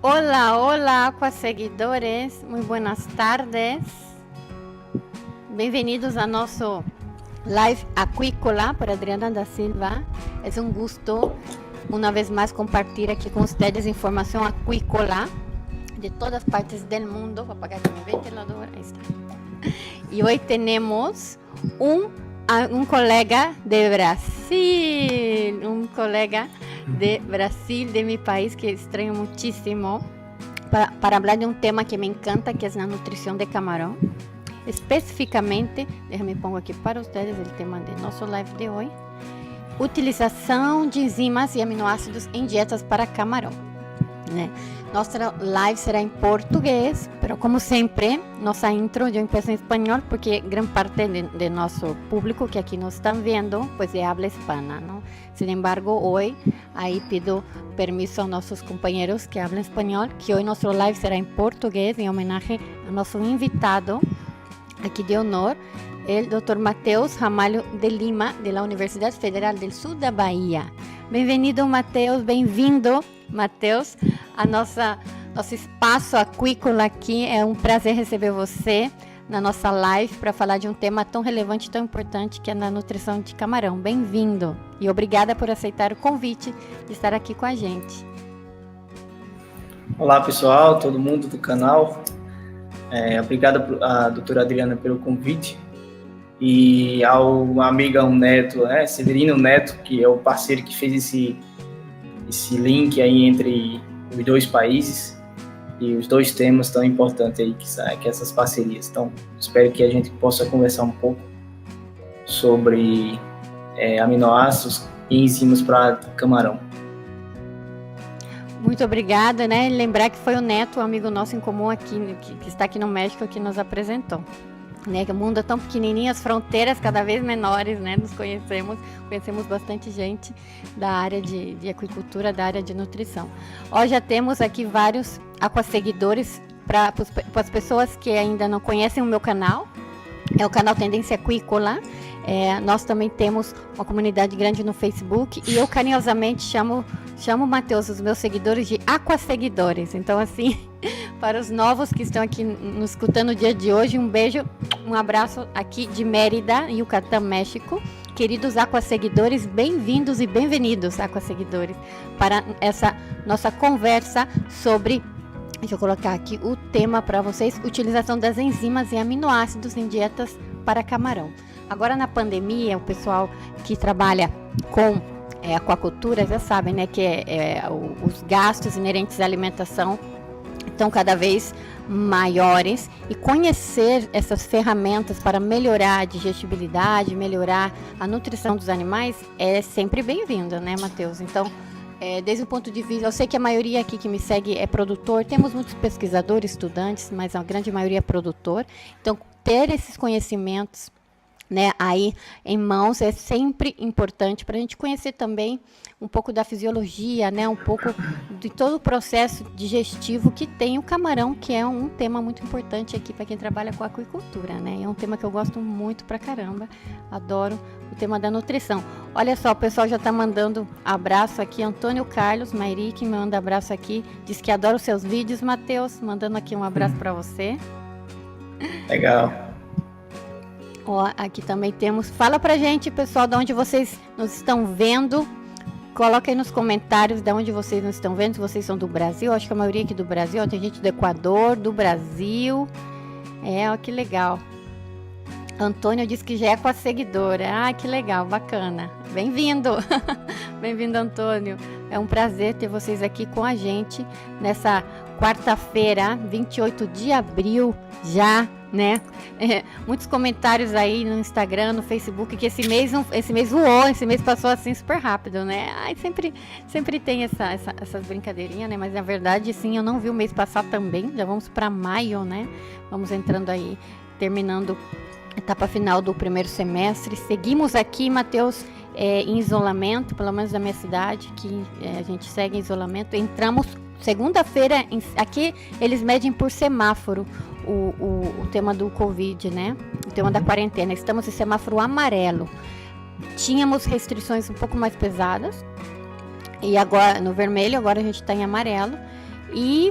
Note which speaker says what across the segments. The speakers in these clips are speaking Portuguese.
Speaker 1: Hola, hola, aquaseguidores, muito buenas tardes. Bem-vindos a nosso live aquícola por Adriana da Silva. É um gosto, uma vez mais, compartilhar aqui com vocês informação aquícola de todas partes do mundo. Vou apagar aqui meu ventilador. Aí está. E hoje temos um colega de Brasil, de mi país, que extraño muchísimo, para hablar de un tema que me encanta, que es la nutrición de camarón. Especificamente, déjame pongo aqui para ustedes el tema de nosso live de hoje: utilização de enzimas e aminoácidos em dietas para camarão, né? Nossa live será em português, mas como sempre, nossa intro eu empiezo em espanhol, porque grande parte de nosso público que aqui nos estão vendo, pues de habla hispana, ¿no? Sin embargo, hoy aí pido permiso a nossos companheiros que hablan espanhol, que hoje nosso live será em português, em homenagem a nosso invitado aqui de honor, o Dr. Matheus Ramalho de Lima, da Universidade Federal do Sul da Bahia. Bem-vindo, Matheus, bem-vindo, Matheus, a nosso espaço aquícola aqui. É um prazer receber você na nossa live para falar de um tema tão relevante, tão importante, que é na nutrição de camarão. Bem-vindo e obrigada por aceitar o convite de estar aqui com a gente.
Speaker 2: Olá, pessoal, todo mundo do canal. Obrigado à doutora Adriana pelo convite e ao amigão Neto, Severino Neto, que é o parceiro que fez esse link aí entre os dois países e os dois temas tão importantes aí que essas parcerias. Então, espero que a gente possa conversar um pouco sobre aminoácidos e enzimas para camarão.
Speaker 1: Muito obrigada, né? Lembrar que foi o Neto, um amigo nosso em comum aqui, que está aqui no México, que nos apresentou. Né? Que o mundo é tão pequenininho, as fronteiras cada vez menores, né? Nos conhecemos bastante gente da área de aquicultura, da área de nutrição. Hoje já temos aqui vários aquaseguidores para as pessoas que ainda não conhecem o meu canal. É o canal Tendência Aquícola. Nós também temos uma comunidade grande no Facebook e eu carinhosamente chamo o Matheus, os meus seguidores, de aquaseguidores. Então, assim, para os novos que estão aqui nos escutando no dia de hoje, um beijo, um abraço aqui de Mérida, Yucatán, México. Queridos aquaseguidores, bem-vindos e bem-vindos, aquaseguidores, para essa nossa conversa sobre... Deixa eu colocar aqui o tema para vocês: utilização das enzimas e aminoácidos em dietas para camarão. Agora, na pandemia, o pessoal que trabalha com aquacultura já sabe, né, que os gastos inerentes à alimentação estão cada vez maiores, e conhecer essas ferramentas para melhorar a digestibilidade, melhorar a nutrição dos animais é sempre bem-vindo, né, Matheus? Então, desde o ponto de vista, eu sei que a maioria aqui que me segue é produtor, temos muitos pesquisadores, estudantes, mas a grande maioria é produtor. Então, ter esses conhecimentos, né, aí em mãos é sempre importante para a gente conhecer também um pouco da fisiologia, né, um pouco de todo o processo digestivo que tem o camarão, que é um tema muito importante aqui para quem trabalha com aquicultura, né? É um tema que eu gosto muito pra caramba, adoro o tema da nutrição. Olha só, o pessoal já está mandando abraço aqui. Antônio Carlos Mairi, que me manda abraço aqui, diz que adora os seus vídeos, Matheus, mandando aqui um abraço para você.
Speaker 2: Legal.
Speaker 1: Ó, aqui também temos, fala pra gente, pessoal, de onde vocês nos estão vendo. Coloca aí nos comentários de onde vocês nos estão vendo, se vocês são do Brasil. Acho que a maioria aqui do Brasil, ó, tem gente do Equador, do Brasil. Ó, que legal. Antônio disse que já é aquaseguidora. Ah, que legal, bacana. Bem-vindo. Bem-vindo, Antônio. É um prazer ter vocês aqui com a gente nessa quarta-feira, 28 de abril, já, né? Muitos comentários aí no Instagram, no Facebook, que esse mês voou, esse mês passou assim super rápido, né? Ai, sempre tem essas brincadeirinhas, né? Mas na verdade, sim, eu não vi o mês passar também. Já vamos para maio, né? Vamos entrando aí, terminando a etapa final do primeiro semestre. Seguimos aqui, Matheus, em isolamento, pelo menos na minha cidade, que a gente segue em isolamento. Entramos segunda-feira, aqui eles medem por semáforo o tema do Covid, né? O tema da quarentena. Estamos em semáforo amarelo. Tínhamos restrições um pouco mais pesadas, e agora no vermelho, agora a gente está em amarelo. E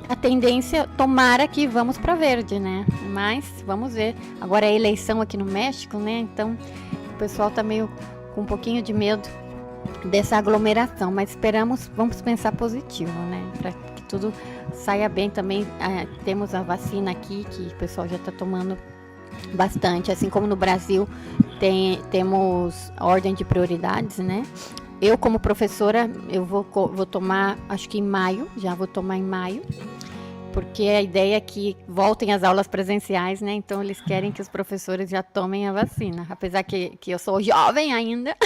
Speaker 1: a tendência, tomara que vamos para verde, né? Mas vamos ver. Agora é eleição aqui no México, né? Então o pessoal tá meio com um pouquinho de medo dessa aglomeração, mas vamos pensar positivo, né? Para que tudo saia bem também. Temos a vacina aqui, que o pessoal já está tomando bastante, assim como no Brasil temos ordem de prioridades, né? Eu, como professora, eu vou tomar, acho que em maio, já vou tomar em maio, porque a ideia é que voltem as aulas presenciais, né? Então eles querem que os professores já tomem a vacina, apesar que eu sou jovem ainda.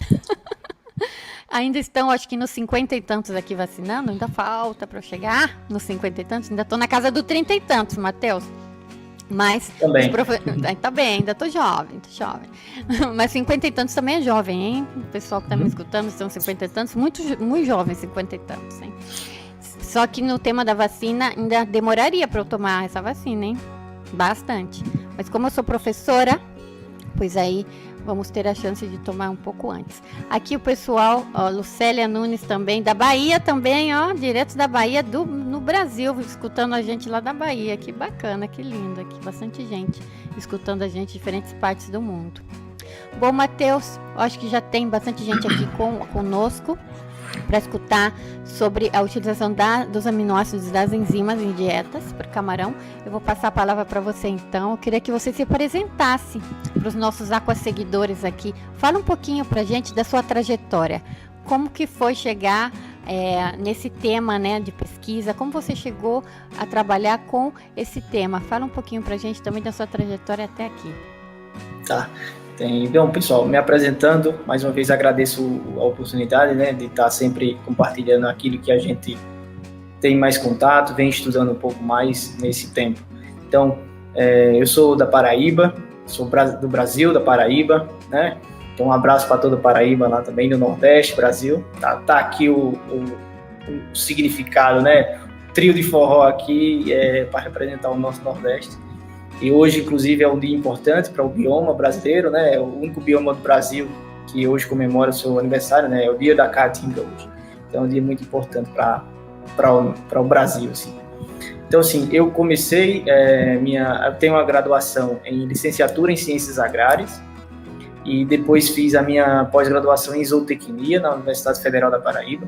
Speaker 1: Ainda estão, acho que nos 50 e tantos aqui vacinando, ainda falta para eu chegar nos 50 e tantos, ainda estou na casa do 30 e tantos, Matheus. Mas
Speaker 2: também.
Speaker 1: Tá bem, ainda tô jovem. Mas 50 e tantos também é jovem, hein? O pessoal que tá me escutando são 50 e tantos, muito jovens, 50 e tantos, hein? Só que no tema da vacina ainda demoraria para eu tomar essa vacina, hein? Bastante. Mas como eu sou professora, pois aí vamos ter a chance de tomar um pouco antes. Aqui o pessoal, ó, Lucélia Nunes também, da Bahia também, ó, direto da Bahia, no Brasil, escutando a gente lá da Bahia. Que bacana, que lindo aqui, bastante gente escutando a gente de diferentes partes do mundo. Bom, Matheus, acho que já tem bastante gente aqui conosco para escutar sobre a utilização dos aminoácidos e das enzimas em dietas para camarão. Eu vou passar a palavra para você então. Eu queria que você se apresentasse para os nossos aquaseguidores aqui. Fala um pouquinho para a gente da sua trajetória. Como que foi chegar nesse tema, né, de pesquisa? Como você chegou a trabalhar com esse tema? Fala um pouquinho para a gente também da sua trajetória até aqui.
Speaker 2: Tá. Bom, pessoal, me apresentando, mais uma vez agradeço a oportunidade, né, de estar sempre compartilhando aquilo que a gente tem mais contato, vem estudando um pouco mais nesse tempo. Então, eu sou da Paraíba, sou do Brasil, da Paraíba, né? Então, um abraço para toda a Paraíba lá também, do Nordeste, Brasil. Tá aqui o significado, né? O trio de forró aqui para representar o nosso Nordeste. E hoje, inclusive, é um dia importante para o bioma brasileiro, né? É o único bioma do Brasil que hoje comemora o seu aniversário, né? É o dia da Caatinga hoje. Então, é um dia muito importante para o Brasil, assim. Então, assim, eu comecei eu tenho uma graduação em licenciatura em Ciências Agrárias e depois fiz a minha pós-graduação em zootecnia na Universidade Federal da Paraíba.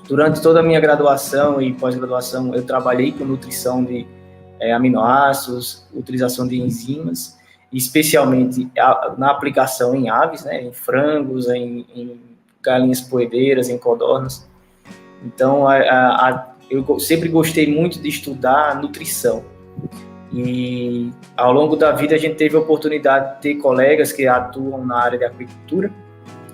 Speaker 2: Durante toda a minha graduação e pós-graduação, eu trabalhei com nutrição de aminoácidos, utilização de enzimas, especialmente na aplicação em aves, né, em frangos, em galinhas poedeiras, em codornas. Então, eu sempre gostei muito de estudar nutrição. E ao longo da vida a gente teve a oportunidade de ter colegas que atuam na área de aquicultura.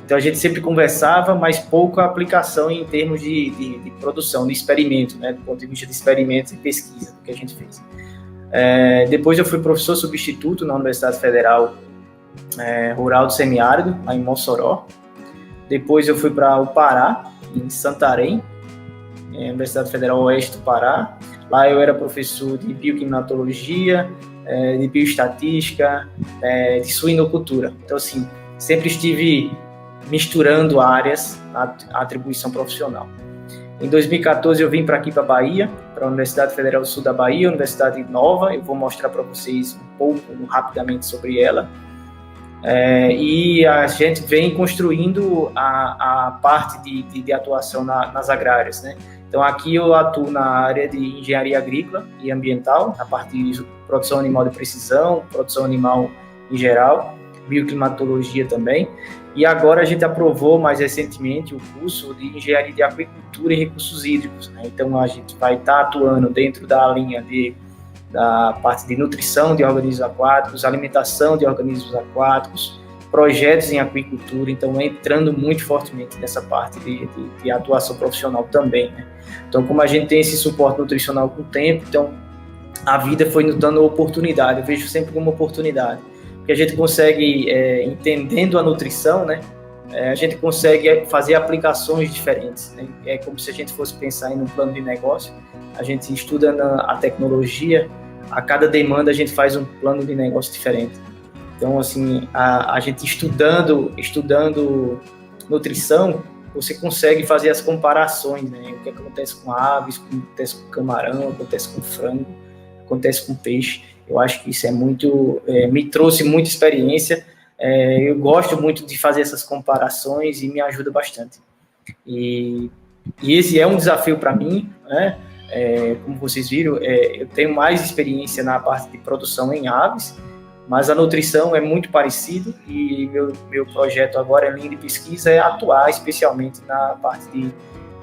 Speaker 2: Então a gente sempre conversava, mas pouca aplicação em termos de produção, de experimento, né, do ponto de vista de experimentos e pesquisa que a gente fez. Depois eu fui professor substituto na Universidade Federal Rural do Semiárido, lá em Mossoró. Depois eu fui para o Pará, em Santarém, Universidade Federal Oeste do Pará. Lá eu era professor de bioquiminatologia, de bioestatística, de suinocultura. Então, assim, sempre estive misturando áreas na atribuição profissional. Em 2014 eu vim para aqui, para a Bahia, para a Universidade Federal do Sul da Bahia, Universidade nova. Eu vou mostrar para vocês um pouco, rapidamente, sobre ela. E a gente vem construindo a parte de atuação nas agrárias, né? Então aqui eu atuo na área de engenharia agrícola e ambiental, na parte de produção animal de precisão, produção animal em geral. bioclimatologia também, e agora a gente aprovou mais recentemente o curso de engenharia de aquicultura e recursos hídricos, né? Então a gente vai estar atuando dentro da linha da parte de nutrição de organismos aquáticos, alimentação de organismos aquáticos, projetos em aquicultura, então entrando muito fortemente nessa parte de atuação profissional também, né? Então, como a gente tem esse suporte nutricional com o tempo, então a vida foi nos dando oportunidade, eu vejo sempre como oportunidade, porque a gente consegue, entendendo a nutrição, né, a gente consegue fazer aplicações diferentes, né? É como se a gente fosse pensar em um plano de negócio, a gente estuda a tecnologia, a cada demanda a gente faz um plano de negócio diferente. Então, assim, a gente estudando nutrição, você consegue fazer as comparações, né? O que acontece com aves, o que acontece com camarão, o que acontece com frango, o que acontece com peixe. Eu acho que isso me trouxe muita experiência. Eu gosto muito de fazer essas comparações e me ajuda bastante. E esse é um desafio para mim, né? Como vocês viram, eu tenho mais experiência na parte de produção em aves, mas a nutrição é muito parecida e meu projeto agora, em linha de pesquisa, é atuar especialmente na parte de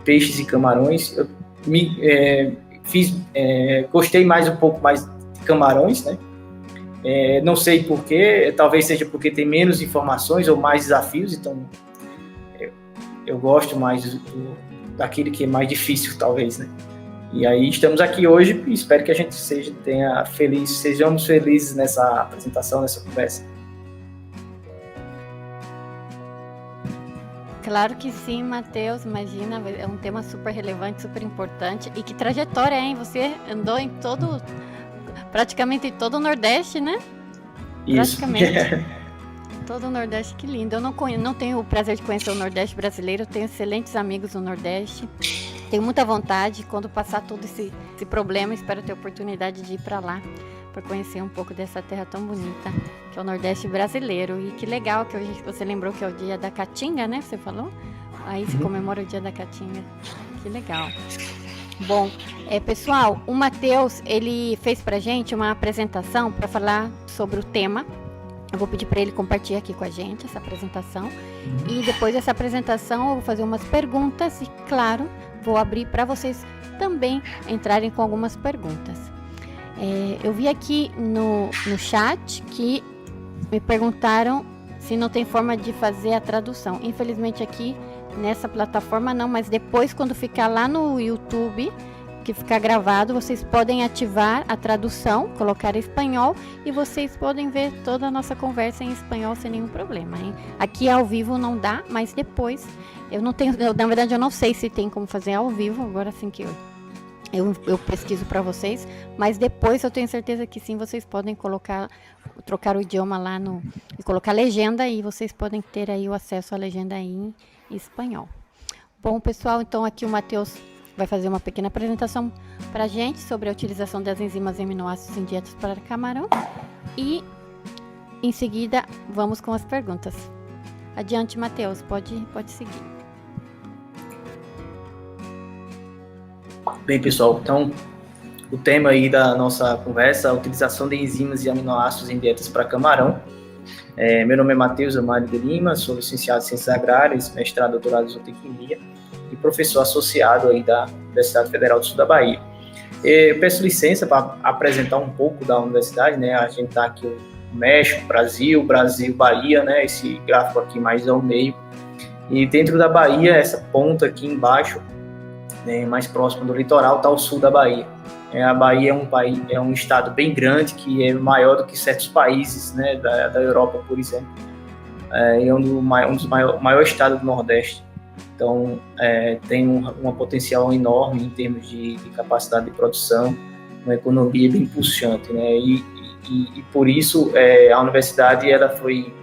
Speaker 2: peixes e camarões. Eu gostei um pouco mais de camarões, né? Não sei porquê, talvez seja porque tem menos informações ou mais desafios, então eu gosto mais daquele que é mais difícil, talvez, né? E aí estamos aqui hoje e espero que a gente sejamos felizes nessa apresentação, nessa conversa.
Speaker 1: Claro que sim, Matheus, imagina, é um tema super relevante, super importante. E que trajetória, hein? Você andou praticamente em todo o Nordeste, né?
Speaker 2: Isso.
Speaker 1: Praticamente. Todo o Nordeste, que lindo. Eu não tenho o prazer de conhecer o Nordeste brasileiro, tenho excelentes amigos no Nordeste. Tenho muita vontade, quando passar todo esse problema, espero ter a oportunidade de ir para lá, para conhecer um pouco dessa terra tão bonita, que é o Nordeste brasileiro. E que legal que hoje você lembrou que é o dia da Caatinga, né? Você falou? Aí se comemora o dia da Caatinga. Que legal. Bom, pessoal, o Matheus, ele fez pra gente uma apresentação para falar sobre o tema. Eu vou pedir para ele compartilhar aqui com a gente essa apresentação. E depois dessa apresentação eu vou fazer umas perguntas e, claro, vou abrir para vocês também entrarem com algumas perguntas. Eu vi aqui no chat que me perguntaram se não tem forma de fazer a tradução. Infelizmente aqui nessa plataforma não, mas depois quando ficar lá no YouTube, que ficar gravado, vocês podem ativar a tradução, colocar em espanhol e vocês podem ver toda a nossa conversa em espanhol sem nenhum problema, hein? Aqui ao vivo não dá, mas depois na verdade eu não sei se tem como fazer ao vivo, agora assim que eu pesquiso para vocês, mas depois eu tenho certeza que sim, vocês podem trocar o idioma lá e colocar legenda e vocês podem ter aí o acesso à legenda aí em espanhol. Bom, pessoal, então aqui o Matheus vai fazer uma pequena apresentação para a gente sobre a utilização das enzimas e aminoácidos em dietas para camarão e em seguida vamos com as perguntas. Adiante, Matheus, pode seguir.
Speaker 2: Bem, pessoal, então o tema aí da nossa conversa é a utilização de enzimas e aminoácidos em dietas para camarão. Meu nome é Matheus Amário de Lima, sou licenciado em Ciências Agrárias, mestrado e doutorado em zootecnia e professor associado aí da Universidade Federal do Sul da Bahia. Eu peço licença para apresentar um pouco da universidade, né? A gente está aqui no México, Brasil, Bahia, né? Esse gráfico aqui mais ao meio. E dentro da Bahia, essa ponta aqui embaixo, né, mais próximo do litoral, está o sul da Bahia. A Bahia é um estado bem grande, que é maior do que certos países, né, da Europa, por exemplo. É um dos maiores estados do Nordeste. Então, tem um potencial enorme em termos de capacidade de produção, uma economia bem pulsante, né? E por isso, a universidade ela foi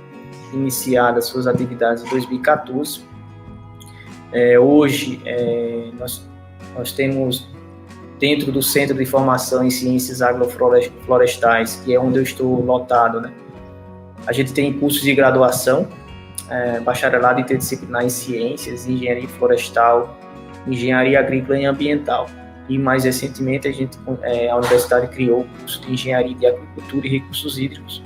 Speaker 2: iniciada suas atividades em 2014. Hoje, nós temos, dentro do Centro de Formação em Ciências Agroflorestais, que é onde eu estou lotado, né? A gente tem cursos de graduação, bacharelado interdisciplinar em Ciências, Engenharia Florestal, Engenharia Agrícola e Ambiental. E mais recentemente a universidade criou o curso de Engenharia de Agricultura e Recursos Hídricos.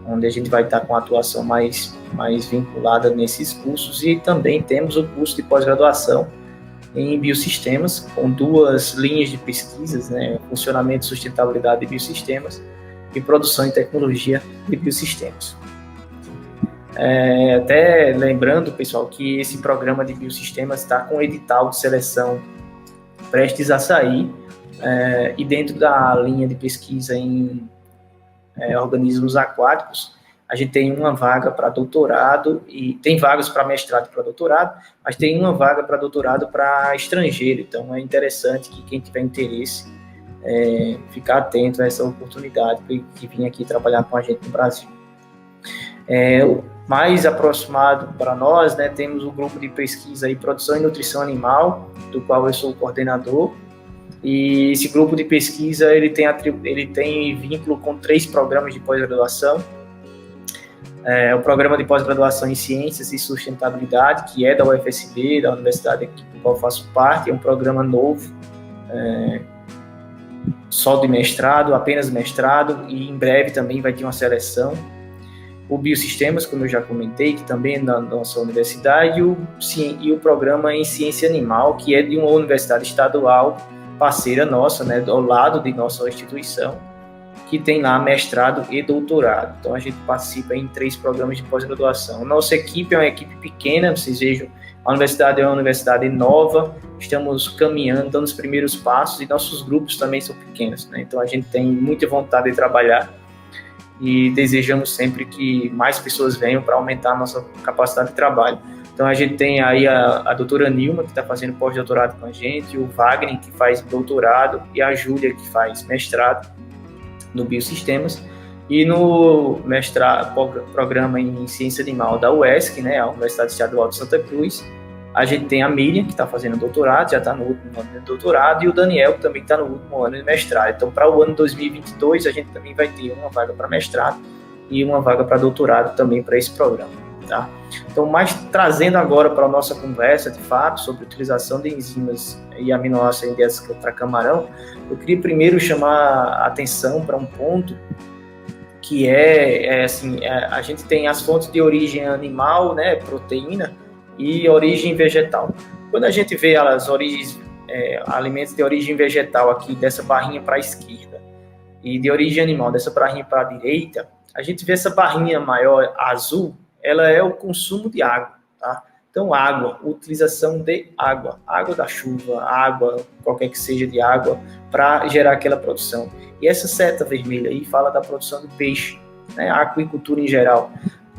Speaker 2: onde a gente vai estar com a atuação mais vinculada nesses cursos, e também temos o curso de pós-graduação em biosistemas, com 2 linhas de pesquisas, né, funcionamento e sustentabilidade de biosistemas e produção e tecnologia de biosistemas. Até lembrando, pessoal, que esse programa de biosistemas está com edital de seleção prestes a sair, e dentro da linha de pesquisa em organismos aquáticos, a gente tem uma vaga para doutorado, e tem vagas para mestrado e para doutorado, mas tem uma vaga para doutorado para estrangeiro. Então é interessante que quem tiver interesse ficar atento a essa oportunidade que vir aqui trabalhar com a gente no Brasil. Mais aproximado para nós, né, temos o grupo de pesquisa em produção e nutrição animal, do qual eu sou o coordenador, e esse grupo de pesquisa ele tem vínculo com 3 programas de pós-graduação. O programa de pós-graduação em Ciências e Sustentabilidade, que é da UFSB, da universidade do qual faço parte, é um programa novo, só de mestrado, apenas mestrado, e em breve também vai ter uma seleção. O Biosistemas, como eu já comentei, que também é da nossa universidade, e o programa em Ciência Animal, que é de uma universidade estadual, parceira nossa, né, ao lado de nossa instituição, que tem lá mestrado e doutorado. Então a gente participa em 3 programas de pós-graduação. Nossa equipe é uma equipe pequena, vocês vejam, a universidade é uma universidade nova, estamos caminhando, dando os primeiros passos, e nossos grupos também são pequenos, né? Então a gente tem muita vontade de trabalhar e desejamos sempre que mais pessoas venham para aumentar a nossa capacidade de trabalho. Então a gente tem aí a doutora Nilma, que está fazendo pós-doutorado com a gente, o Wagner, que faz doutorado, e a Júlia, que faz mestrado no Biosistemas, e no programa em Ciência Animal da UESC, né, a Universidade Estadual de Santa Cruz, a gente tem a Miriam, que está fazendo doutorado, já está no último ano de doutorado, e o Daniel, que também está no último ano de mestrado. Então, para o ano 2022, a gente também vai ter uma vaga para mestrado e uma vaga para doutorado também para esse programa. Tá? Então, mais trazendo agora para a nossa conversa, de fato, sobre a utilização de enzimas e aminoácidos em dietas para camarão, eu queria primeiro chamar a atenção para um ponto que a gente tem as fontes de origem animal, né, proteína, e origem vegetal. Quando a gente vê as origens, alimentos de origem vegetal aqui, dessa barrinha para a esquerda, e de origem animal, dessa barrinha para a direita, a gente vê essa barrinha maior azul, ela é o consumo de água, tá? Então, água, utilização de água da chuva, água, qualquer que seja de água, para gerar aquela produção. E essa seta vermelha aí fala da produção de peixe, né? A aquicultura em geral.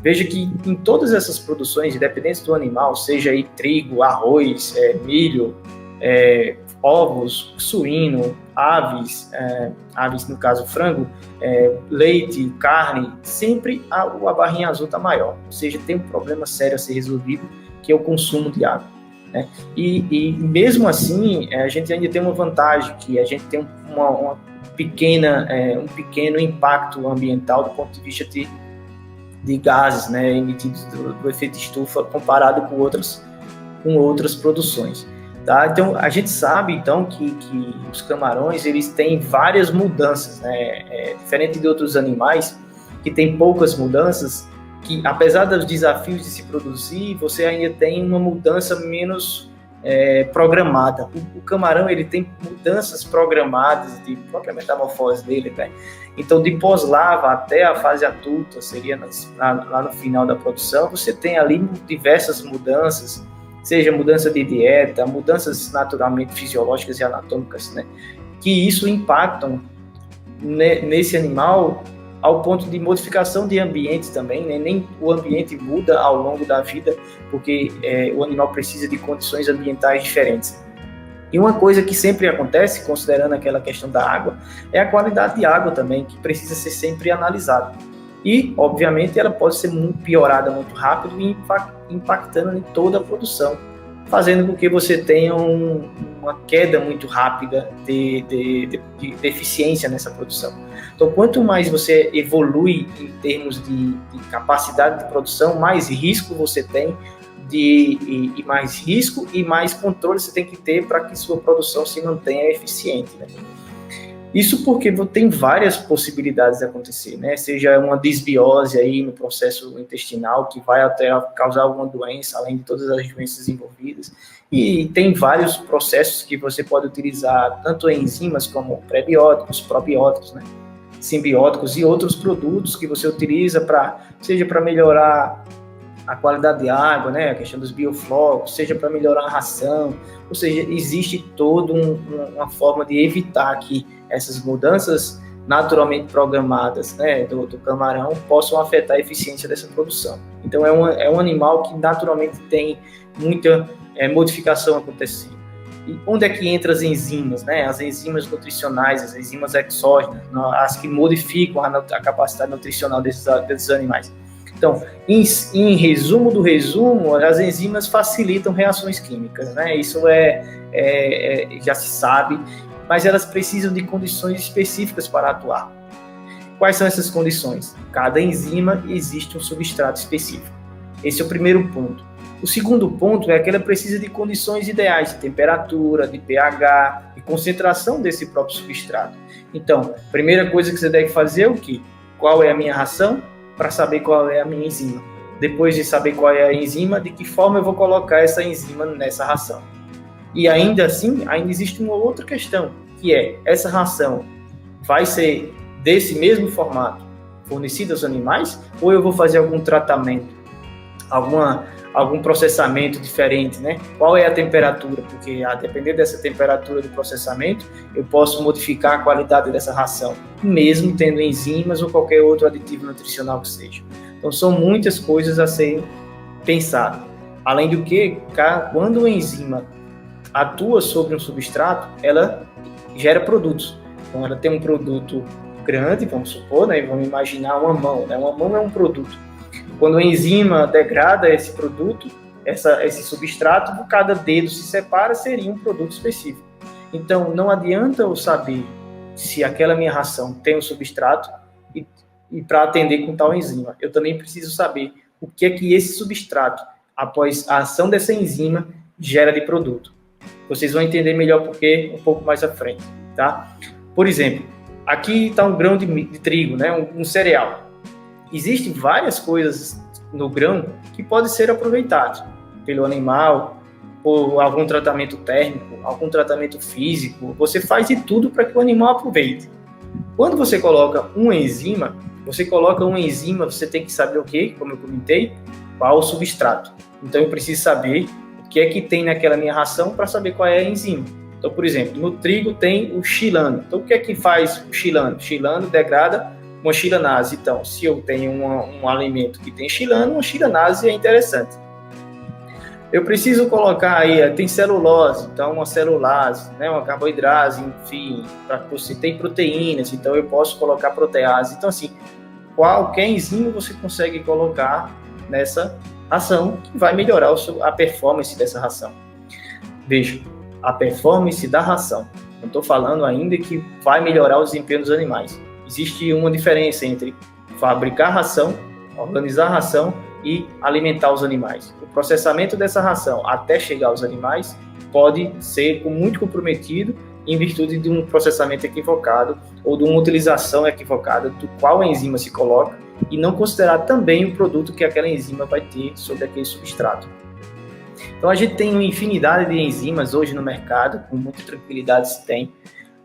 Speaker 2: Veja que em todas essas produções, independente do animal, seja aí trigo, arroz, milho, ovos, suíno, aves no caso frango, leite, carne, sempre a barrinha azul está maior. Ou seja, tem um problema sério a ser resolvido, que é o consumo de água, né? E mesmo assim, a gente ainda tem uma vantagem, que a gente tem um pequeno impacto ambiental do ponto de vista de gases, né, emitidos do efeito estufa, comparado com outras produções. Tá? Então, a gente sabe, então, que os camarões, eles têm várias mudanças, né? Diferente de outros animais, que tem poucas mudanças, que, apesar dos desafios de se produzir, você ainda tem uma mudança menos programada. O camarão, ele tem mudanças programadas de própria metamorfose dele, né? Então, de pós-lava até a fase adulta, seria lá no final da produção, você tem ali diversas mudanças, seja mudança de dieta, mudanças naturalmente fisiológicas e anatômicas, né, que isso impactam nesse animal ao ponto de modificação de ambiente também, né? Nem o ambiente muda ao longo da vida, porque o animal precisa de condições ambientais diferentes. E uma coisa que sempre acontece, considerando aquela questão da água, é a qualidade de água também, que precisa ser sempre analisada. E, obviamente, ela pode ser piorada muito rápido e impactando em toda a produção, fazendo com que você tenha uma queda muito rápida de eficiência nessa produção. Então, quanto mais você evolui em termos de capacidade de produção, mais risco você tem, e mais risco e mais controle você tem que ter para que sua produção se mantenha eficiente, né? Isso porque tem várias possibilidades de acontecer, né? Seja uma desbiose aí no processo intestinal, que vai até causar alguma doença, além de todas as doenças envolvidas. E tem vários processos que você pode utilizar, tanto enzimas como prebióticos, probióticos, né? Simbióticos e outros produtos que você utiliza seja para melhorar a qualidade de água, né, a questão dos bioflocos, seja para melhorar a ração, ou seja, existe toda uma forma de evitar que essas mudanças naturalmente programadas, né, do camarão possam afetar a eficiência dessa produção. Então é um animal que naturalmente tem muita modificação acontecendo. E onde é que entra as enzimas, né? As enzimas nutricionais, as enzimas exógenas, as que modificam a capacidade nutricional desses animais. Então, em resumo do resumo, as enzimas facilitam reações químicas, né? Isso já se sabe, mas elas precisam de condições específicas para atuar. Quais são essas condições? Cada enzima existe um substrato específico. Esse é o primeiro ponto. O segundo ponto é que ela precisa de condições ideais de temperatura, de pH, de concentração desse próprio substrato. Então, a primeira coisa que você deve fazer é o quê? Qual é a minha ração? Para saber qual é a minha enzima. Depois de saber qual é a enzima, de que forma eu vou colocar essa enzima nessa ração. E ainda assim, ainda existe uma outra questão, que é, essa ração vai ser desse mesmo formato fornecida aos animais, ou eu vou fazer algum tratamento, algum processamento diferente, né? Qual é a temperatura? Porque a depender dessa temperatura do processamento, eu posso modificar a qualidade dessa ração, mesmo tendo enzimas ou qualquer outro aditivo nutricional que seja. Então, são muitas coisas a serem pensadas. Além do que, quando a enzima atua sobre um substrato, ela gera produtos. Então, ela tem um produto grande, vamos supor, né? Vamos imaginar uma mão, né? Uma mão é um produto. Quando a enzima degrada esse produto, esse substrato, cada dedo se separa, seria um produto específico. Então, não adianta eu saber se aquela minha ração tem um substrato e para atender com tal enzima. Eu também preciso saber o que é que esse substrato, após a ação dessa enzima, gera de produto. Vocês vão entender melhor porque um pouco mais à frente, tá? Por exemplo, aqui está um grão de trigo, né? Um cereal. Existem várias coisas no grão que podem ser aproveitadas pelo animal, por algum tratamento térmico, algum tratamento físico. Você faz de tudo para que o animal aproveite. Quando você coloca uma enzima, você tem que saber o quê? Como eu comentei, qual o substrato. Então eu preciso saber o que é que tem naquela minha ração para saber qual é a enzima. Então, por exemplo, no trigo tem o xilano. Então o que é que faz o xilano? O xilano degrada uma xilanase. Então, se eu tenho um alimento que tem xilano, uma xilanase é interessante. Eu preciso colocar aí, tem celulose, então uma celulase, né, uma carboidrase, enfim, para você tem proteínas, então eu posso colocar protease. Então, assim, qualquer enzima você consegue colocar nessa ração que vai melhorar a performance dessa ração. Veja, a performance da ração. Não estou falando ainda que vai melhorar o desempenho dos animais. Existe uma diferença entre fabricar ração, organizar a ração e alimentar os animais. O processamento dessa ração até chegar aos animais pode ser muito comprometido em virtude de um processamento equivocado ou de uma utilização equivocada do qual a enzima se coloca e não considerar também o produto que aquela enzima vai ter sobre aquele substrato. Então a gente tem uma infinidade de enzimas hoje no mercado, com muita tranquilidade se tem.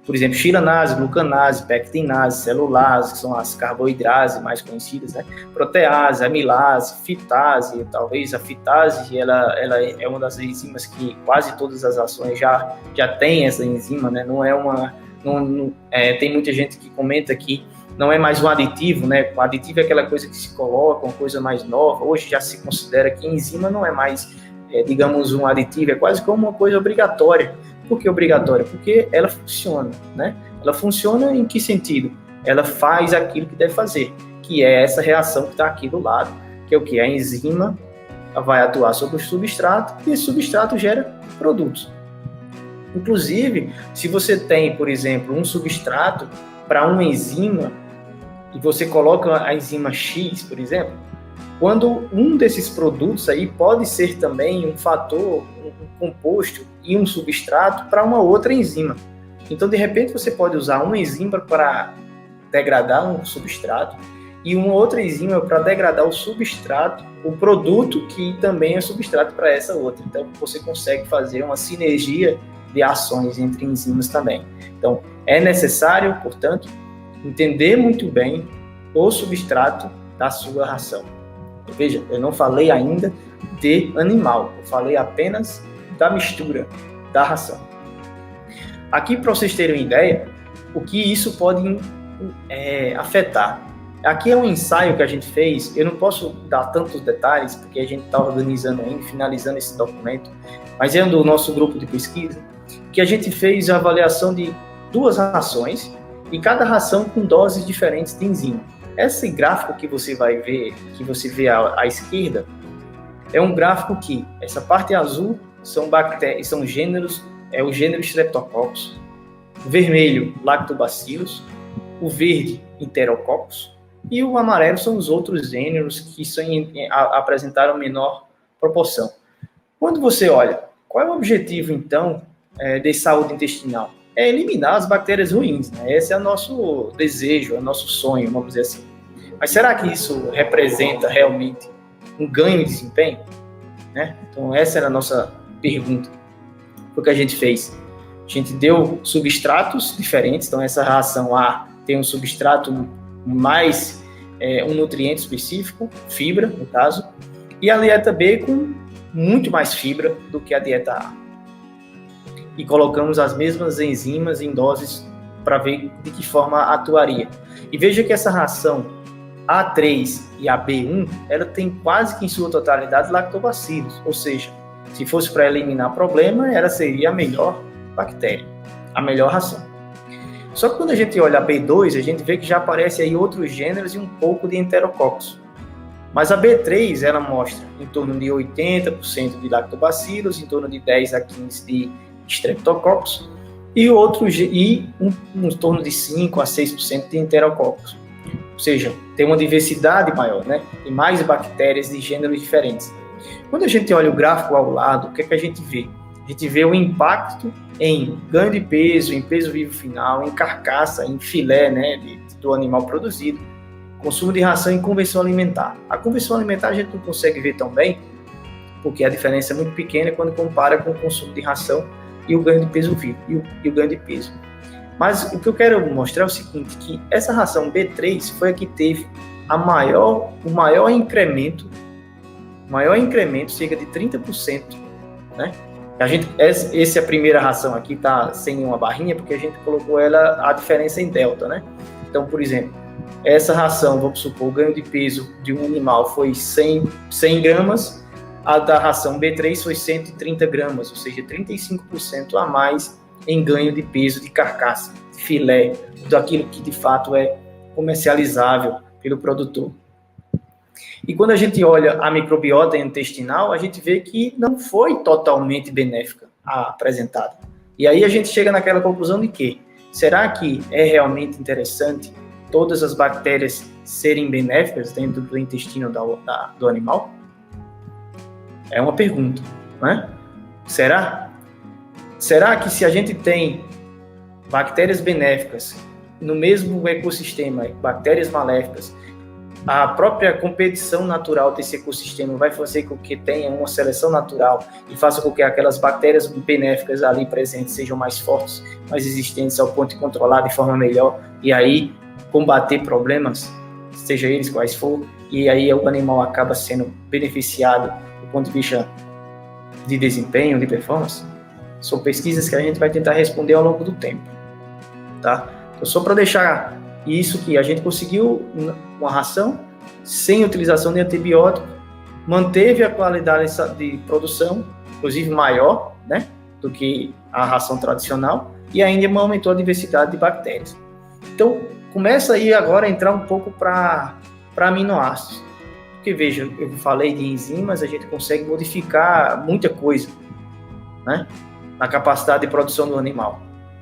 Speaker 2: Por exemplo, xilanase, glucanase, pectinase, celulase, que são as carboidrases mais conhecidas, né? Protease, amilase, fitase, talvez a fitase, ela é uma das enzimas que quase todas as ações já tem essa enzima, né? Não é uma... tem muita gente que comenta que não é mais um aditivo, né? O aditivo é aquela coisa que se coloca, uma coisa mais nova. Hoje já se considera que enzima não é mais, digamos, um aditivo, é quase como uma coisa obrigatória. Por que obrigatória? Porque ela funciona, né? Ela funciona em que sentido? Ela faz aquilo que deve fazer, que é essa reação que está aqui do lado, que é o que? A enzima vai atuar sobre o substrato e esse substrato gera produtos. Inclusive, se você tem, por exemplo, um substrato para uma enzima e você coloca a enzima X, por exemplo, quando um desses produtos aí pode ser também um fator, um composto e um substrato para uma outra enzima. Então, de repente, você pode usar uma enzima para degradar um substrato e uma outra enzima para degradar o substrato, o produto que também é substrato para essa outra. Então, você consegue fazer uma sinergia de ações entre enzimas também. Então, é necessário, portanto, entender muito bem o substrato da sua ração. Veja, eu não falei ainda de animal, eu falei apenas da mistura da ração. Aqui, para vocês terem uma ideia, o que isso pode afetar. Aqui é um ensaio que a gente fez, eu não posso dar tantos detalhes, porque a gente está organizando ainda, finalizando esse documento, mas é do nosso grupo de pesquisa, que a gente fez a avaliação de 2 rações, e cada ração com doses diferentes de enzima. Esse gráfico que você vai ver, que você vê à esquerda, é um gráfico que, essa parte azul são bactérias, são gêneros, é o gênero Streptococcus, o vermelho, Lactobacillus, o verde, Enterococcus, e o amarelo são os outros gêneros que apresentaram menor proporção. Quando você olha, qual é o objetivo, então, de saúde intestinal? É eliminar as bactérias ruins, né? Esse é o nosso desejo, é o nosso sonho, vamos dizer assim. Mas será que isso representa realmente um ganho de desempenho? Né? Então, essa era a nossa pergunta. O que a gente fez? A gente deu substratos diferentes, então essa ração A tem um substrato mais um nutriente específico, fibra, no caso, e a dieta B com muito mais fibra do que a dieta A. E colocamos as mesmas enzimas em doses para ver de que forma atuaria. E veja que essa ração A3 e a B1, ela tem quase que em sua totalidade lactobacilos, ou seja, se fosse para eliminar problema, ela seria a melhor bactéria, a melhor ração. Só que quando a gente olha a B2, a gente vê que já aparece aí outros gêneros e um pouco de Enterococcus. Mas a B3, ela mostra em torno de 80% de lactobacilos, em torno de 10 a 15% de Streptococcus e em torno de 5 a 6% de Enterococcus. Ou seja, tem uma diversidade maior, né? Tem mais bactérias de gêneros diferentes. Quando a gente olha o gráfico ao lado, o que é que a gente vê? A gente vê o impacto em ganho de peso, em peso vivo final, em carcaça, em filé, né, do animal produzido, consumo de ração e conversão alimentar. A conversão alimentar a gente não consegue ver tão bem, porque a diferença é muito pequena quando compara com o consumo de ração e o ganho de peso vivo, e o ganho de peso. Mas o que eu quero mostrar é o seguinte, que essa ração B3 foi a que teve o maior incremento, cerca de 30%, né? Essa é a primeira ração aqui, tá sem uma barrinha, porque a gente colocou a diferença em delta, né? Então, por exemplo, essa ração, vamos supor, o ganho de peso de um animal foi 100 gramas, a da ração B3 foi 130 gramas, ou seja, 35% a mais em ganho de peso de carcaça, de filé, daquilo que de fato é comercializável pelo produtor. E quando a gente olha a microbiota intestinal, a gente vê que não foi totalmente benéfica a apresentada. E aí a gente chega naquela conclusão de que, será que é realmente interessante todas as bactérias serem benéficas dentro do intestino do animal? É uma pergunta, né? Será? Será que se a gente tem bactérias benéficas no mesmo ecossistema, bactérias maléficas, a própria competição natural desse ecossistema vai fazer com que tenha uma seleção natural e faça com que aquelas bactérias benéficas ali presentes sejam mais fortes, mais resistentes ao ponto de controlar de forma melhor e aí combater problemas, seja eles quais for, e aí o animal acaba sendo beneficiado do ponto de vista de desempenho, de performance? São pesquisas que a gente vai tentar responder ao longo do tempo, tá? Então, só para deixar isso, que a gente conseguiu uma ração sem utilização de antibiótico, manteve a qualidade de produção, inclusive maior, né, do que a ração tradicional, e ainda aumentou a diversidade de bactérias. Então, começa aí agora a entrar um pouco para aminoácidos. Porque, veja, eu falei de enzimas, a gente consegue modificar muita coisa, né, na capacidade de produção do animal.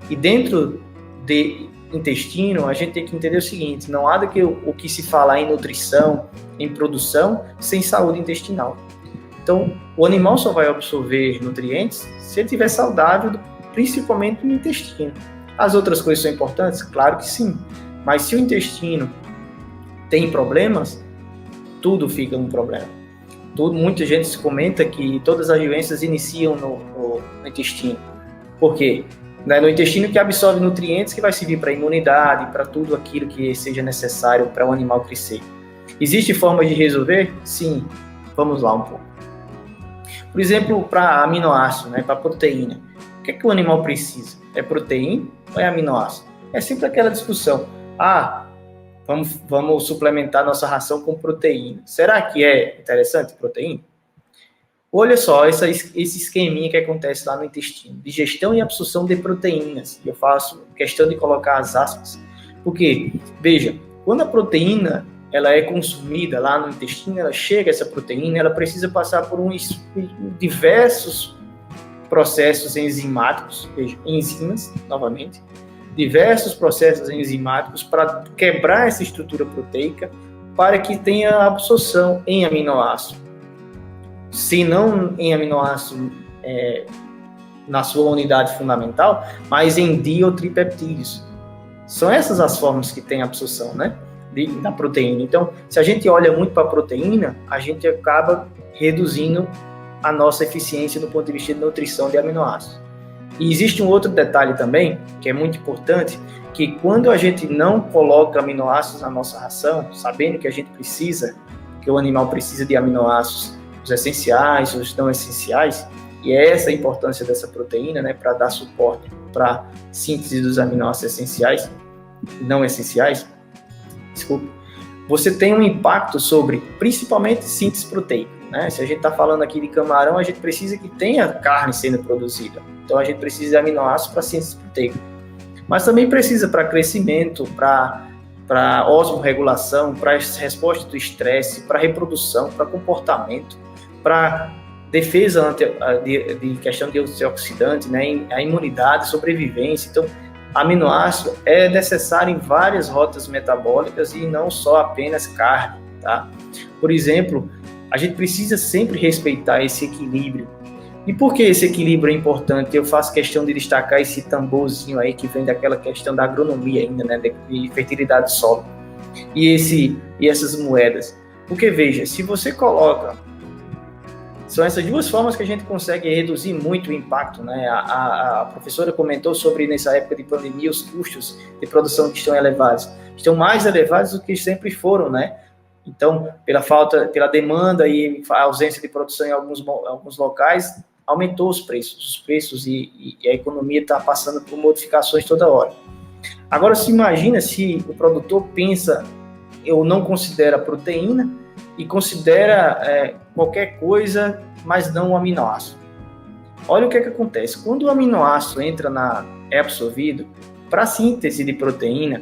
Speaker 2: E dentro de intestino, a gente tem que entender o seguinte, não há o que se falar em nutrição, em produção, sem saúde intestinal. Então, o animal só vai absorver nutrientes se ele estiver saudável, principalmente no intestino. As outras coisas são importantes? Claro que sim. Mas se o intestino tem problemas, tudo fica um problema. Muita gente comenta que todas as doenças iniciam no intestino. Por quê? No intestino que absorve nutrientes que vai servir para a imunidade, para tudo aquilo que seja necessário para o animal crescer. Existe forma de resolver? Sim. Vamos lá um pouco. Por exemplo, para aminoácido, para proteína. O que é que o animal precisa? É proteína ou é aminoácido? É sempre aquela discussão. Vamos suplementar nossa ração com proteína. Será que é interessante proteína? Olha só esse esqueminha que acontece lá no intestino. Digestão e absorção de proteínas. Eu faço questão de colocar as aspas. Porque, veja, quando a proteína ela é consumida lá no intestino, ela chega essa proteína, ela precisa passar por diversos processos enzimáticos, veja, enzimas, novamente, diversos processos enzimáticos para quebrar essa estrutura proteica para que tenha absorção em aminoácido. Se não em aminoácido na sua unidade fundamental, mas em diotripeptídeos. São essas as formas que tem absorção, da proteína. Então, se a gente olha muito para a proteína, a gente acaba reduzindo a nossa eficiência do ponto de vista de nutrição de aminoácidos. E existe um outro detalhe também, que é muito importante, que quando a gente não coloca aminoácidos na nossa ração, sabendo que a gente precisa, que o animal precisa de aminoácidos, os essenciais, os não essenciais, e é essa a importância dessa proteína, para dar suporte para a síntese dos aminoácidos essenciais, não essenciais, você tem um impacto sobre, principalmente, síntese proteica. Se a gente está falando aqui de camarão, a gente precisa que tenha carne sendo produzida. Então, a gente precisa de aminoácidos para síntese proteica. Mas também precisa para crescimento, para osmorregulação, para resposta do estresse, para reprodução, para comportamento, para defesa de questão de antioxidante, a imunidade, sobrevivência. Então, aminoácido é necessário em várias rotas metabólicas e não só apenas carne, tá? Por exemplo, a gente precisa sempre respeitar esse equilíbrio. E por que esse equilíbrio é importante? Eu faço questão de destacar esse tamborzinho aí que vem daquela questão da agronomia ainda, de fertilidade do solo. E essas moedas. Porque, veja, se você coloca... São essas duas formas que a gente consegue reduzir muito o impacto, A professora comentou sobre, nessa época de pandemia, os custos de produção que estão elevados. Estão mais elevados do que sempre foram, Então, pela demanda e a ausência de produção em alguns locais, aumentou os preços e a economia está passando por modificações toda hora. Agora, se imagina se o produtor pensa, eu não considero a proteína, e considera qualquer coisa, mas não o aminoácido. Olha o que acontece. Quando o aminoácido é absorvido, para a síntese de proteína,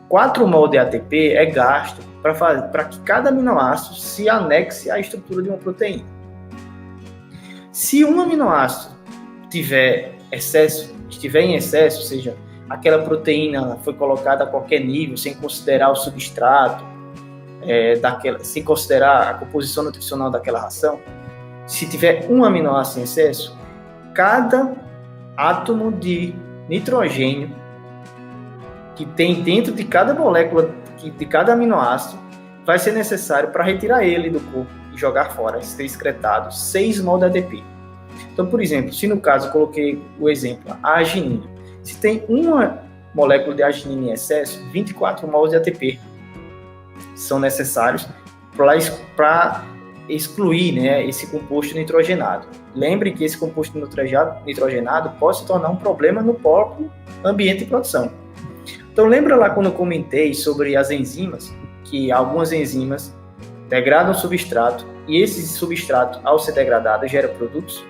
Speaker 2: 4 mol de ATP é gasto para que cada aminoácido se anexe à estrutura de uma proteína. Se um aminoácido estiver em excesso, ou seja, aquela proteína foi colocada a qualquer nível, sem considerar o substrato, sem considerar a composição nutricional daquela ração, se tiver um aminoácido em excesso, cada átomo de nitrogênio que tem dentro de cada molécula, de cada aminoácido, vai ser necessário para retirar ele do corpo e jogar fora, ser excretado 6 mol de ATP. Então, por exemplo, se no caso eu coloquei o exemplo, a arginina, se tem uma molécula de arginina em excesso, 24 mol de ATP são necessários para excluir esse composto nitrogenado. Lembre que esse composto nitrogenado pode se tornar um problema no próprio ambiente de produção. Então, lembra lá quando eu comentei sobre as enzimas, que algumas enzimas degradam substrato e esse substrato, ao ser degradado, gera produtos?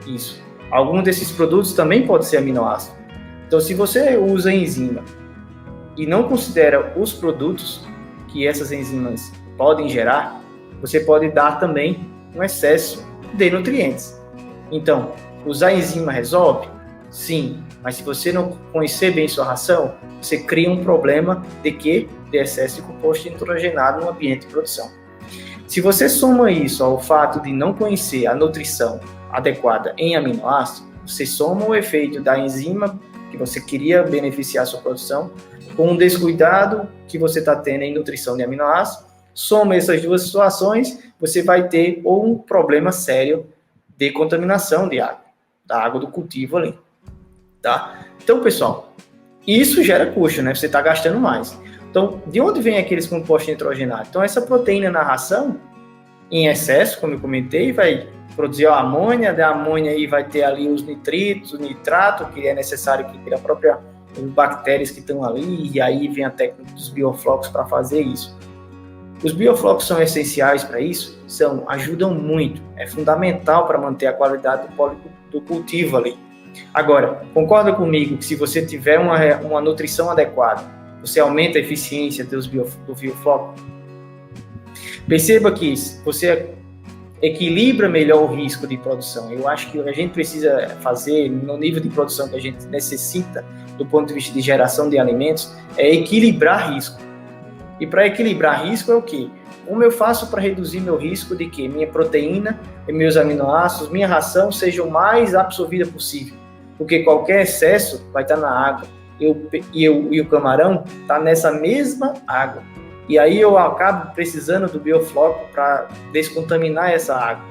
Speaker 2: Isso. Alguns desses produtos também podem ser aminoácidos. Então, se você usa enzima e não considera os produtos que essas enzimas podem gerar, você pode dar também um excesso de nutrientes. Então, usar enzima resolve? Sim, mas se você não conhecer bem sua ração, você cria um problema de excesso de composto nitrogenado no ambiente de produção. Se você soma isso ao fato de não conhecer a nutrição adequada em aminoácidos, você soma o efeito da enzima que você queria beneficiar a sua produção, com um descuidado que você está tendo em nutrição de aminoácidos, soma essas duas situações, você vai ter ou um problema sério de contaminação de água, da água do cultivo ali, tá? Então, pessoal, isso gera custo, né? Você está gastando mais. Então, de onde vem aqueles compostos nitrogenados? Então, essa proteína na ração, em excesso, como eu comentei, vai produzir a amônia, da amônia aí vai ter ali os nitritos, o nitrato, que é necessário que a própria as bactérias que estão ali, e aí vem a técnica dos bioflocos para fazer isso. Os bioflocos são essenciais para isso? Ajudam muito, é fundamental para manter a qualidade do cultivo ali. Agora, concorda comigo que se você tiver uma nutrição adequada, você aumenta a eficiência do biofloco? Perceba que você equilibra melhor o risco de produção. Eu acho que o que a gente precisa fazer no nível de produção que a gente necessita, do ponto de vista de geração de alimentos, é equilibrar risco. E para equilibrar risco é o quê? Como eu faço para reduzir meu risco de que minha proteína e meus aminoácidos, minha ração, sejam o mais absorvida possível? Porque qualquer excesso vai estar na água. E o camarão está nessa mesma água. E aí eu acabo precisando do biofloco para descontaminar essa água.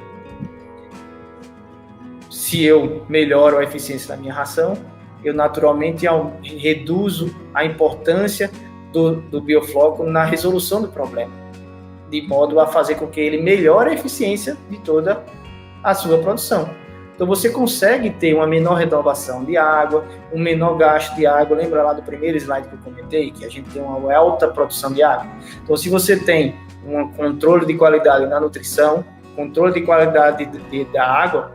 Speaker 2: Se eu melhoro a eficiência da minha ração, eu naturalmente reduzo a importância do biofloco na resolução do problema, de modo a fazer com que ele melhore a eficiência de toda a sua produção. Então você consegue ter uma menor renovação de água, um menor gasto de água. Lembra lá do primeiro slide que eu comentei, que a gente tem uma alta produção de água? Então se você tem um controle de qualidade na nutrição, controle de qualidade da água,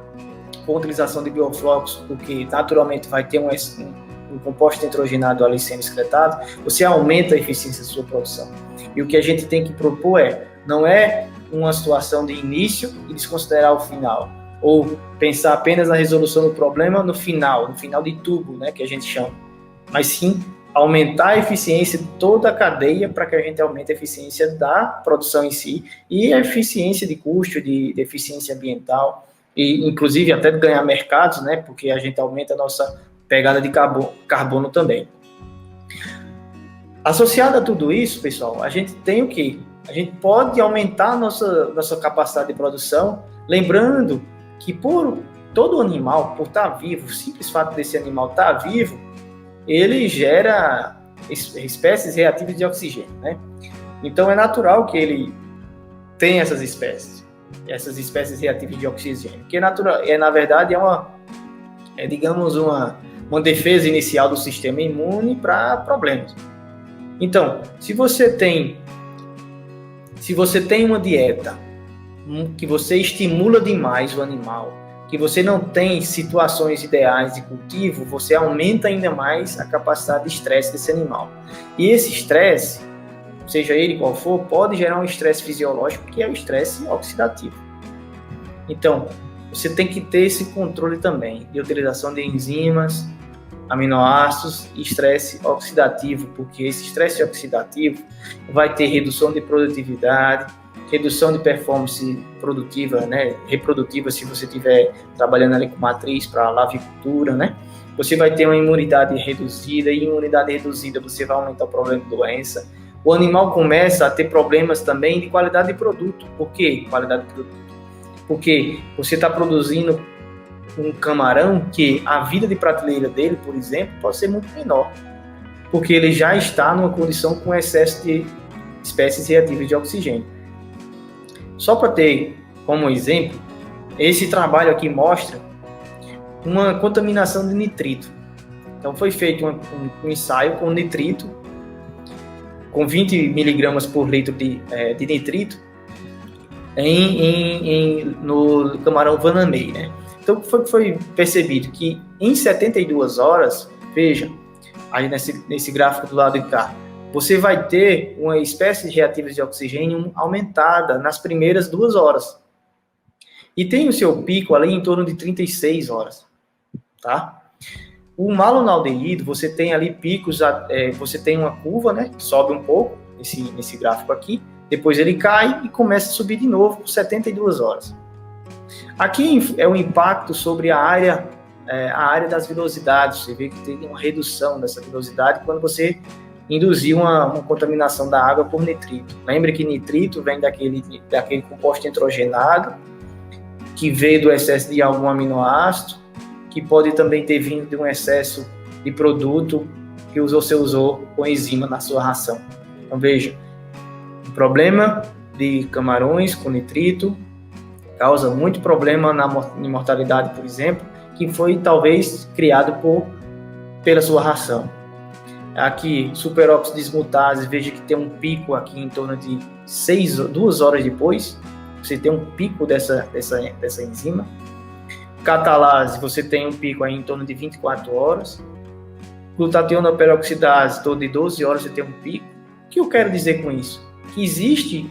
Speaker 2: com utilização de bioflocos, porque naturalmente vai ter um composto nitrogenado ali sendo excretado, você aumenta a eficiência da sua produção. E o que a gente tem que propor não é uma situação de início e desconsiderar o final, ou pensar apenas na resolução do problema no final de tubo, né, que a gente chama, mas sim aumentar a eficiência de toda a cadeia para que a gente aumente a eficiência da produção em si e a eficiência de custo, de eficiência ambiental, e inclusive até ganhar mercados, né, porque a gente aumenta a nossa pegada de carbono também. Associado a tudo isso, pessoal, a gente tem o quê? A gente pode aumentar a nossa capacidade de produção, lembrando que por todo animal, por estar vivo, o simples fato desse animal estar vivo, ele gera espécies reativas de oxigênio, né? Então é natural que ele tenha essas espécies reativas de oxigênio, que na verdade digamos uma defesa inicial do sistema imune para problemas. Então, se você tem uma dieta que você estimula demais o animal, que você não tem situações ideais de cultivo, você aumenta ainda mais a capacidade de estresse desse animal. E esse estresse, seja ele qual for, pode gerar um estresse fisiológico, que é o estresse oxidativo. Então, você tem que ter esse controle também de utilização de enzimas, aminoácidos e estresse oxidativo, porque esse estresse oxidativo vai ter redução de produtividade, redução de performance produtiva, né, reprodutiva, se você estiver trabalhando ali com matriz para lavicultura, né, você vai ter uma imunidade reduzida, e imunidade reduzida você vai aumentar o problema de doença. O animal começa a ter problemas também de qualidade de produto. Por que qualidade de produto? Porque você está produzindo um camarão que a vida de prateleira dele, por exemplo, pode ser muito menor, porque ele já está numa condição com excesso de espécies reativas de oxigênio. Só para ter como exemplo, esse trabalho aqui mostra uma contaminação de nitrito. Então foi feito um ensaio com nitrito, com 20 miligramas por litro de nitrito, no camarão Vanamei, né? Então foi percebido que em 72 horas, veja, aí nesse gráfico do lado de cá, você vai ter uma espécie de reativos de oxigênio aumentada nas primeiras 2 horas. E tem o seu pico ali em torno de 36 horas, tá? O malonaldeído, você tem ali picos, você tem uma curva, né, que sobe um pouco, nesse gráfico aqui, depois ele cai e começa a subir de novo por 72 horas. Aqui é o impacto sobre a área a área das vilosidades. Você vê que tem uma redução dessa vilosidade quando você induzir uma contaminação da água por nitrito. Lembre que nitrito vem daquele composto nitrogenado, que veio do excesso de algum aminoácido, que pode também ter vindo de um excesso de produto que você usou com enzima na sua ração. Então veja, o problema de camarões com nitrito causa muito problema na mortalidade, por exemplo, que foi talvez criado pela sua ração. Aqui, superóxido de dismutase, veja que tem um pico aqui em torno de 2 horas depois, você tem um pico dessa enzima. Catalase, você tem um pico aí em torno de 24 horas. Glutationa peroxidase, todo de 12 horas você tem um pico. O que eu quero dizer com isso? Que existe,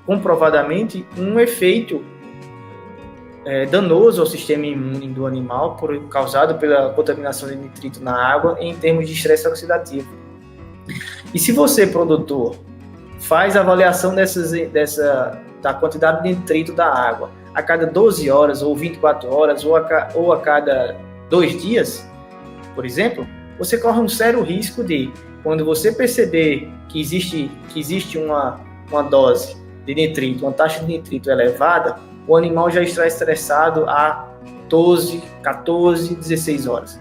Speaker 2: comprovadamente, um efeito danoso ao sistema imune do animal, causado pela contaminação de nitrito na água em termos de estresse oxidativo. E se você, produtor, faz a avaliação da quantidade de nitrito da água a cada 12 horas, ou 24 horas, ou a cada 2 dias, por exemplo, você corre um sério risco de, quando você perceber que existe uma dose de nitrito, uma taxa de nitrito elevada, o animal já está estressado há 12, 14, 16 horas.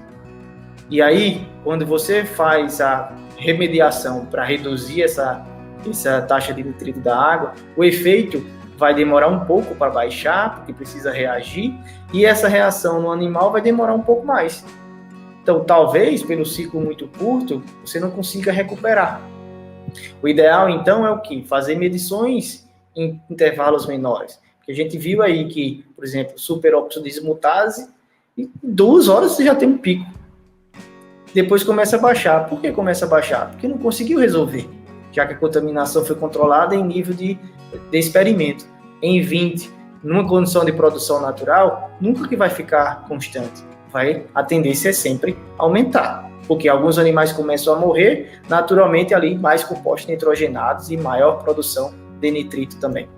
Speaker 2: E aí, quando você faz a remediação para reduzir essa taxa de nitrito da água, o efeito vai demorar um pouco para baixar, porque precisa reagir, e essa reação no animal vai demorar um pouco mais. Então, talvez, pelo ciclo muito curto, você não consiga recuperar. O ideal, então, é o quê? Fazer medições em intervalos menores. Porque a gente viu aí que, por exemplo, superóxido de dismutase, em 2 horas você já tem um pico. Depois começa a baixar. Por que começa a baixar? Porque não conseguiu resolver, já que a contaminação foi controlada em nível de experimento. Em 20, numa condição de produção natural, nunca que vai ficar constante. A tendência é sempre aumentar, porque alguns animais começam a morrer, naturalmente ali mais compostos nitrogenados e maior produção de nitrito também.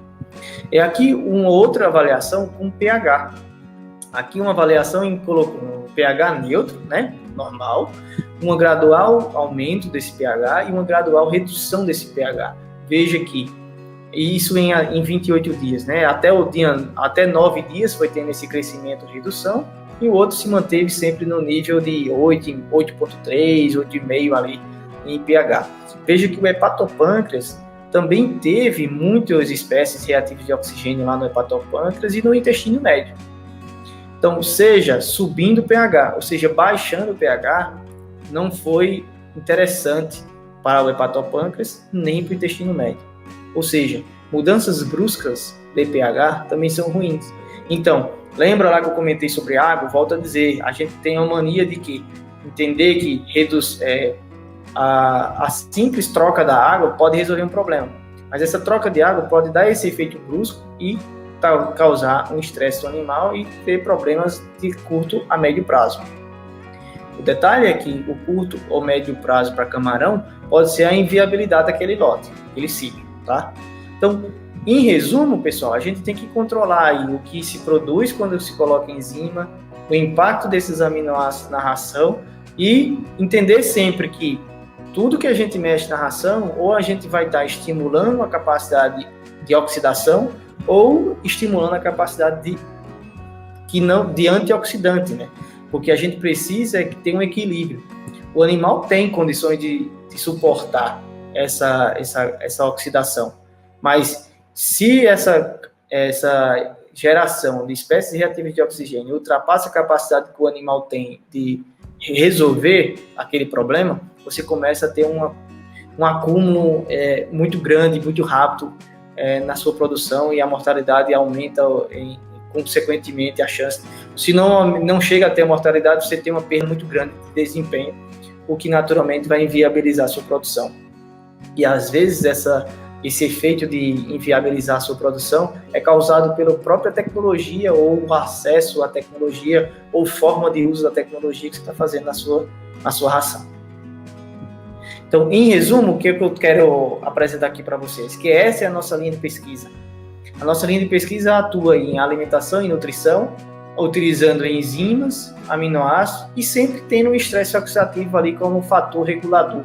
Speaker 2: É aqui uma outra avaliação com pH. Aqui uma avaliação colocou um pH neutro, né, normal, um gradual aumento desse pH e uma gradual redução desse pH. Veja aqui, isso em 28 dias, né? Até 9 dias foi tendo esse crescimento e redução, e o outro se manteve sempre no nível de 8,3, 8,5 ali em pH. Veja que o hepatopâncreas também teve muitas espécies reativas de oxigênio lá no hepatopâncreas e no intestino médio. Então, seja subindo o pH, ou seja, baixando o pH, não foi interessante para o hepatopâncreas nem para o intestino médio. Ou seja, mudanças bruscas de pH também são ruins. Então, lembra lá que eu comentei sobre água? Volto a dizer, a gente tem a mania de entender que a simples troca da água pode resolver um problema. Mas essa troca de água pode dar esse efeito brusco e causar um estresse no animal e ter problemas de curto a médio prazo. O detalhe é que o curto ou médio prazo para camarão pode ser a inviabilidade daquele lote, aquele ciclo, tá? Então, em resumo, pessoal, a gente tem que controlar aí o que se produz quando se coloca enzima, o impacto desses aminoácidos na ração e entender sempre que tudo que a gente mexe na ração, ou a gente vai estar estimulando a capacidade de oxidação ou estimulando a capacidade de antioxidante, né? Porque a gente precisa ter um equilíbrio. O animal tem condições de suportar essa oxidação, mas se essa geração de espécies reativas de oxigênio ultrapassa a capacidade que o animal tem de resolver aquele problema, você começa a ter um acúmulo muito grande, muito rápido na sua produção e a mortalidade aumenta consequentemente a chance. Se não chega a ter mortalidade, você tem uma perda muito grande de desempenho, o que naturalmente vai inviabilizar a sua produção. E às vezes esse efeito de inviabilizar a sua produção é causado pela própria tecnologia ou o acesso à tecnologia ou forma de uso da tecnologia que você está fazendo na sua ração. Então, em resumo, o que eu quero apresentar aqui para vocês? Que essa é a nossa linha de pesquisa. A nossa linha de pesquisa atua em alimentação e nutrição, utilizando enzimas, aminoácidos e sempre tendo o estresse oxidativo ali como fator regulador.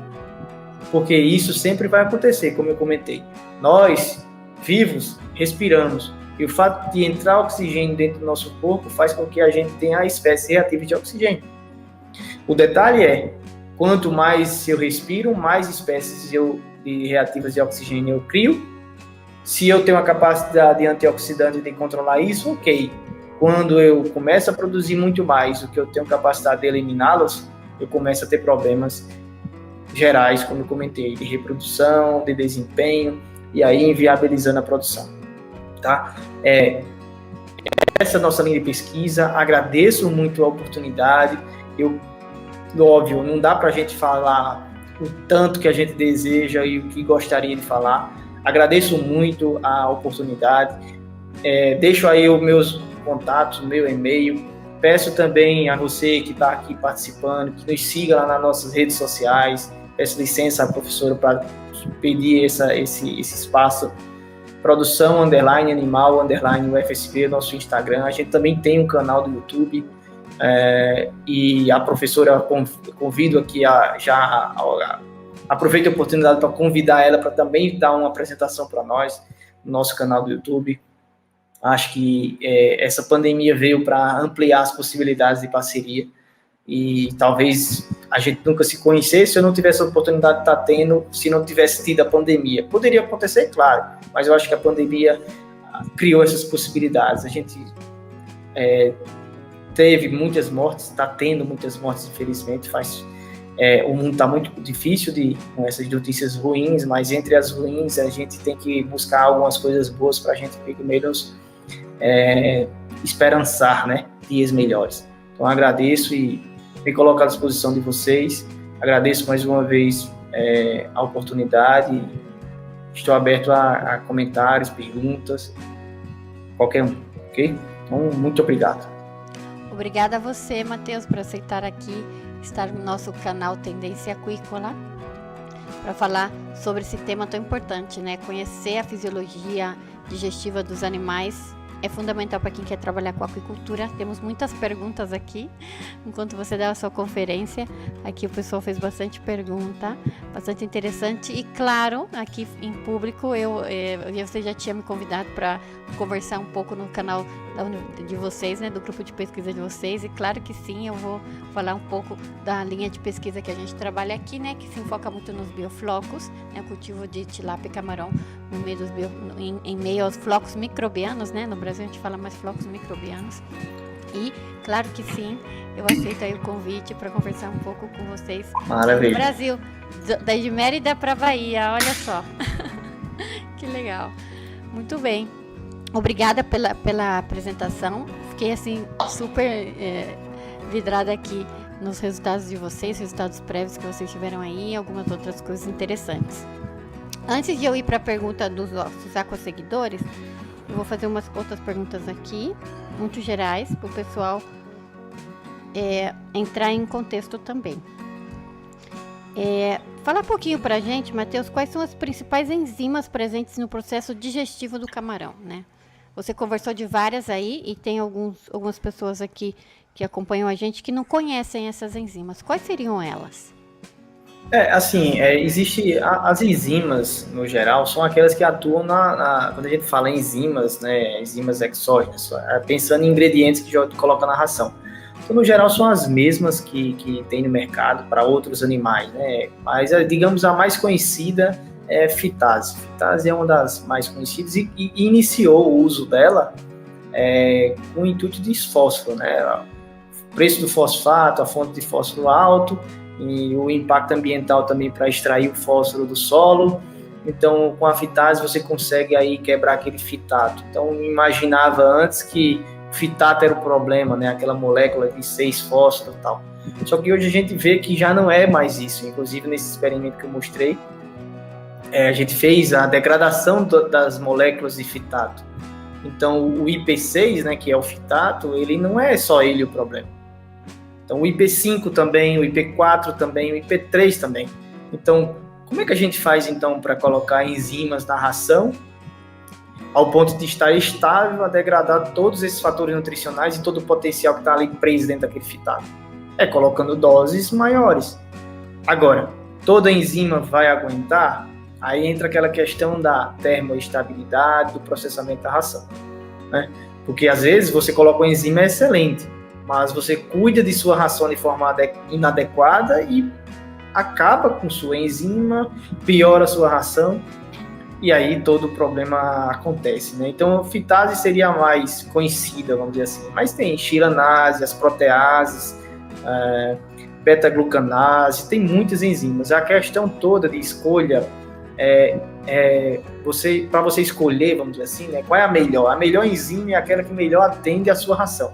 Speaker 2: Porque isso sempre vai acontecer, como eu comentei. Nós, vivos, respiramos. E o fato de entrar oxigênio dentro do nosso corpo faz com que a gente tenha a espécie reativa de oxigênio. O detalhe é, quanto mais eu respiro, mais espécies de reativas de oxigênio eu crio. Se eu tenho a capacidade antioxidante de controlar isso, ok. Quando eu começo a produzir muito mais do que eu tenho capacidade de eliminá-los, eu começo a ter problemas gerais, como eu comentei, de reprodução, de desempenho, e aí inviabilizando a produção. Tá? Essa é a nossa linha de pesquisa. Agradeço muito a oportunidade. Óbvio, não dá para a gente falar o tanto que a gente deseja e o que gostaria de falar. Agradeço muito a oportunidade. Deixo aí os meus contatos, meu e-mail. Peço também a você que está aqui participando, que nos siga lá nas nossas redes sociais. Peço licença à professora para pedir esse espaço. Produção _animal _UFSB, nosso Instagram. A gente também tem um canal do YouTube. E a professora, convido aqui aproveito a oportunidade para convidar ela para também dar uma apresentação para nós no nosso canal do YouTube. Acho que essa pandemia veio para ampliar as possibilidades de parceria e talvez a gente nunca se conhecesse se eu não tivesse a oportunidade de estar tendo, se não tivesse tido a pandemia. Poderia acontecer, claro, mas eu acho que a pandemia criou essas possibilidades. A gente teve muitas mortes, está tendo muitas mortes, infelizmente. O mundo está muito difícil com essas notícias ruins, mas entre as ruins a gente tem que buscar algumas coisas boas para a gente pelo menos esperançar, né, dias melhores. Então agradeço e me coloco à disposição de vocês. Agradeço mais uma vez a oportunidade. Estou aberto a comentários, perguntas, qualquer um, ok? Então, muito obrigado.
Speaker 1: Obrigada a você, Matheus, por aceitar aqui estar no nosso canal Tendência Aquícola para falar sobre esse tema tão importante, né? Conhecer a fisiologia digestiva dos animais é fundamental para quem quer trabalhar com aquicultura. Temos muitas perguntas aqui, enquanto você dá a sua conferência. Aqui o pessoal fez bastante pergunta, bastante interessante. E claro, aqui em público, você já tinha me convidado para conversar um pouco no canal de vocês, né, do grupo de pesquisa de vocês. E claro que sim, eu vou falar um pouco da linha de pesquisa que a gente trabalha aqui, né, que se enfoca muito nos bioflocos, né, cultivo de tilápia e camarão no meio em meio aos flocos microbianos, né? No Brasil a gente fala mais flocos microbianos. E claro que sim, eu aceito aí o convite para conversar um pouco com vocês.
Speaker 2: Maravilha.
Speaker 1: No Brasil, de Mérida para Bahia, olha só. Que legal. Muito bem. Obrigada pela apresentação. Fiquei assim super vidrada aqui nos resultados de vocês, resultados prévios que vocês tiveram aí e algumas outras coisas interessantes. Antes de eu ir para a pergunta dos nossos aquasseguidores, eu vou fazer umas outras perguntas aqui, muito gerais, para o pessoal entrar em contexto também. Fala um pouquinho para a gente, Matheus, quais são as principais enzimas presentes no processo digestivo do camarão, né? Você conversou de várias aí e tem algumas pessoas aqui que acompanham a gente que não conhecem essas enzimas. Quais seriam elas?
Speaker 2: Existe as enzimas, no geral, são aquelas que atuam quando a gente fala em enzimas, né, enzimas exógenas, pensando em ingredientes que já coloca na ração. Então, no geral, são as mesmas que tem no mercado para outros animais, né, mas, digamos, a mais conhecida é fitase. Fitase é uma das mais conhecidas e iniciou o uso dela com o intuito de fósforo, né, o preço do fosfato, a fonte de fósforo alto, e o impacto ambiental também para extrair o fósforo do solo. Então, com a fitase você consegue aí quebrar aquele fitato. Então, eu imaginava antes que o fitato era o problema, né? Aquela molécula de 6 fósforos e tal. Só que hoje a gente vê que já não é mais isso. Inclusive, nesse experimento que eu mostrei, a gente fez a degradação das moléculas de fitato. Então, o IP6, né, que é o fitato, ele não é só ele o problema. Então, o IP5 também, o IP4 também, o IP3 também. Então, como é que a gente faz, então, para colocar enzimas na ração ao ponto de estar estável a degradar todos esses fatores nutricionais e todo o potencial que está ali preso dentro daquele fitado. É colocando doses maiores. Agora, toda enzima vai aguentar? Aí entra aquela questão da termoestabilidade, do processamento da ração, né? Porque às vezes você coloca uma enzima excelente, mas você cuida de sua ração de forma inadequada e acaba com sua enzima, piora a sua ração, e aí todo o problema acontece, né? Então, a fitase seria a mais conhecida, vamos dizer assim. Mas tem chilanase, as proteases, beta-glucanase, tem muitas enzimas. A questão toda de escolha para você escolher, vamos dizer assim, né? Qual é a melhor? A melhor enzima é aquela que melhor atende à sua ração.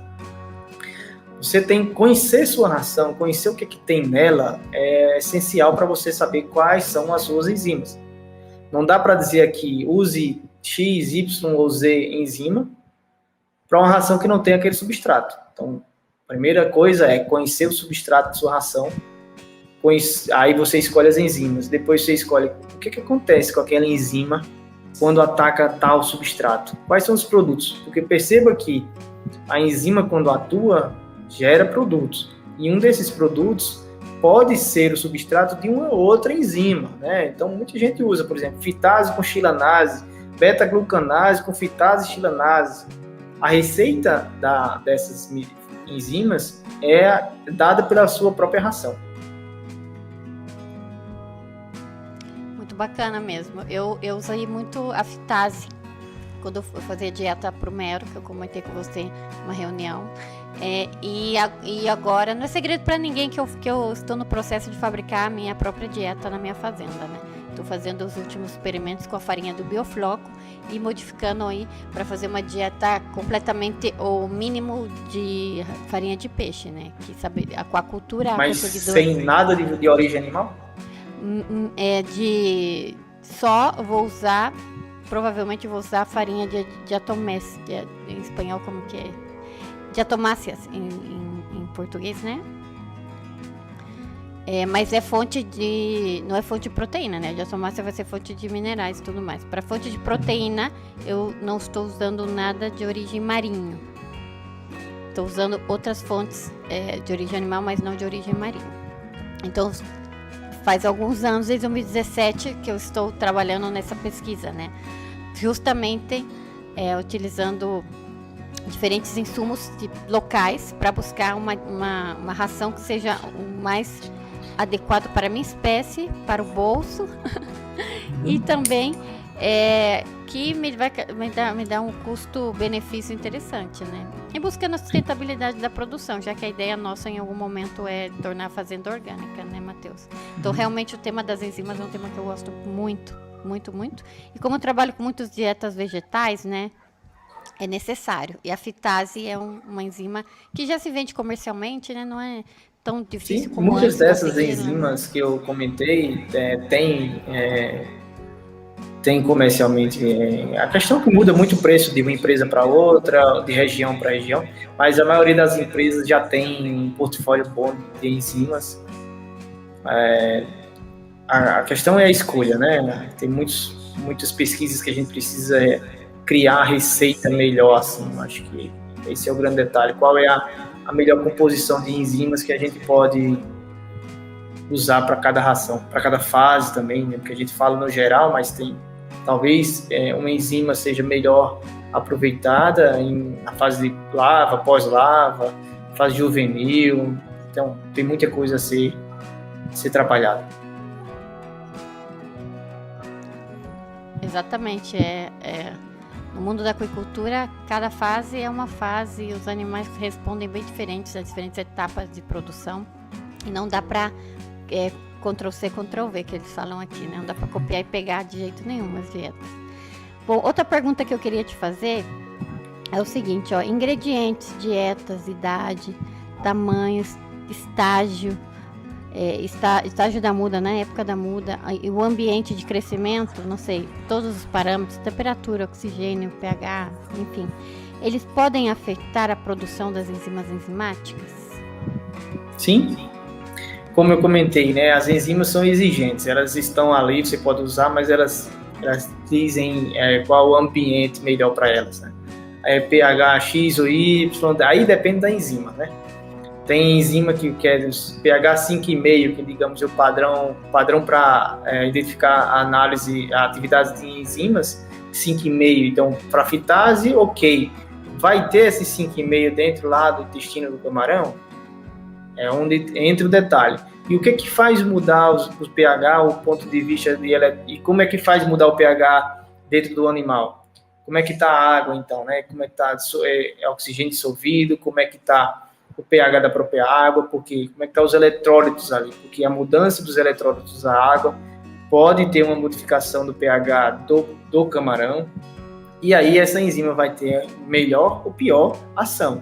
Speaker 2: Você tem que conhecer sua ração, conhecer o que tem nela, é essencial para você saber quais são as suas enzimas. Não dá para dizer aqui, use X, Y ou Z enzima para uma ração que não tem aquele substrato. Então, a primeira coisa é conhecer o substrato da sua ração, aí você escolhe as enzimas, depois você escolhe o que acontece com aquela enzima quando ataca tal substrato. Quais são os produtos? Porque perceba que a enzima, quando atua, gera produtos. E um desses produtos pode ser o substrato de uma outra enzima, né? Então, muita gente usa, por exemplo, fitase com chilanase, beta-glucanase com fitase e chilanase. A receita dessas enzimas é dada pela sua própria ração.
Speaker 1: Muito bacana mesmo. Eu usei muito a fitase quando eu fazia dieta pro Mero, que eu comentei com você numa reunião. E agora, não é segredo para ninguém que eu estou no processo de fabricar a minha própria dieta na minha fazenda, né? Estou fazendo os últimos experimentos com a farinha do Biofloco e modificando aí para fazer uma dieta completamente, o mínimo de farinha de peixe, né? Que sabe, a aquacultura...
Speaker 2: Mas sem nada de origem animal?
Speaker 1: Só vou usar, provavelmente vou usar a farinha de diatoméceas, em espanhol como que é? Diatomáceas em português, né? Mas é fonte de... não é fonte de proteína, né? A diatomácea vai ser fonte de minerais e tudo mais. Para fonte de proteína, eu não estou usando nada de origem marinho. Estou usando outras fontes de origem animal, mas não de origem marinha. Então, faz alguns anos, desde 2017, que eu estou trabalhando nessa pesquisa, né? Justamente utilizando diferentes insumos locais para buscar uma ração que seja o mais adequado para a minha espécie, para o bolso e também que me dá um custo-benefício interessante, né? E buscando a sustentabilidade da produção, já que a ideia nossa em algum momento é tornar a fazenda orgânica, né, Matheus? Então, realmente, o tema das enzimas é um tema que eu gosto muito, muito, muito. E como eu trabalho com muitas dietas vegetais, né, é necessário. E a fitase é uma enzima que já se vende comercialmente, né? Não é tão difícil como
Speaker 2: muitas dessas enzimas, né, que eu comentei tem comercialmente. A questão é que muda muito o preço de uma empresa para outra, de região para região, mas a maioria das empresas já tem um portfólio bom de enzimas. A questão é a escolha, né? Tem muitas pesquisas que a gente precisa criar a receita melhor, assim. Acho que esse é o grande detalhe. Qual é a melhor composição de enzimas que a gente pode usar para cada ração, para cada fase também, né? Porque a gente fala no geral, mas talvez uma enzima seja melhor aproveitada na fase de lava, pós-lava, fase juvenil. Então, tem muita coisa a ser trabalhada.
Speaker 1: Exatamente. No mundo da aquicultura, cada fase é uma fase e os animais respondem bem diferentes às diferentes etapas de produção. E não dá para Ctrl+C, Ctrl+V, que eles falam aqui, né? Não dá para copiar e pegar de jeito nenhum as dietas. Bom, outra pergunta que eu queria te fazer é o seguinte, ó, ingredientes, dietas, idade, tamanhos, estágio, estágio da muda, né? Época da muda, e o ambiente de crescimento, não sei, todos os parâmetros, temperatura, oxigênio, pH, enfim, eles podem afetar a produção das enzimas enzimáticas?
Speaker 2: Sim. Como eu comentei, né, as enzimas são exigentes, elas estão ali, você pode usar, mas elas Elas dizem qual o ambiente melhor para elas, né? pH X ou Y, aí depende da enzima, né? Tem enzima que é pH 5,5, que digamos é o padrão para identificar a análise, a atividade de enzimas, 5,5. Então, para fitase, ok. Vai ter esse 5,5 dentro lá do intestino do camarão? É onde entra o detalhe. E o que faz mudar os pH, o ponto de vista e como é que faz mudar o pH dentro do animal? Como é que está a água, então, né? Como é que está oxigênio dissolvido? Como é que está o pH da própria água? Porque como é que estão os eletrólitos ali? Porque a mudança dos eletrólitos da água pode ter uma modificação do pH do camarão, e aí essa enzima vai ter melhor ou pior ação.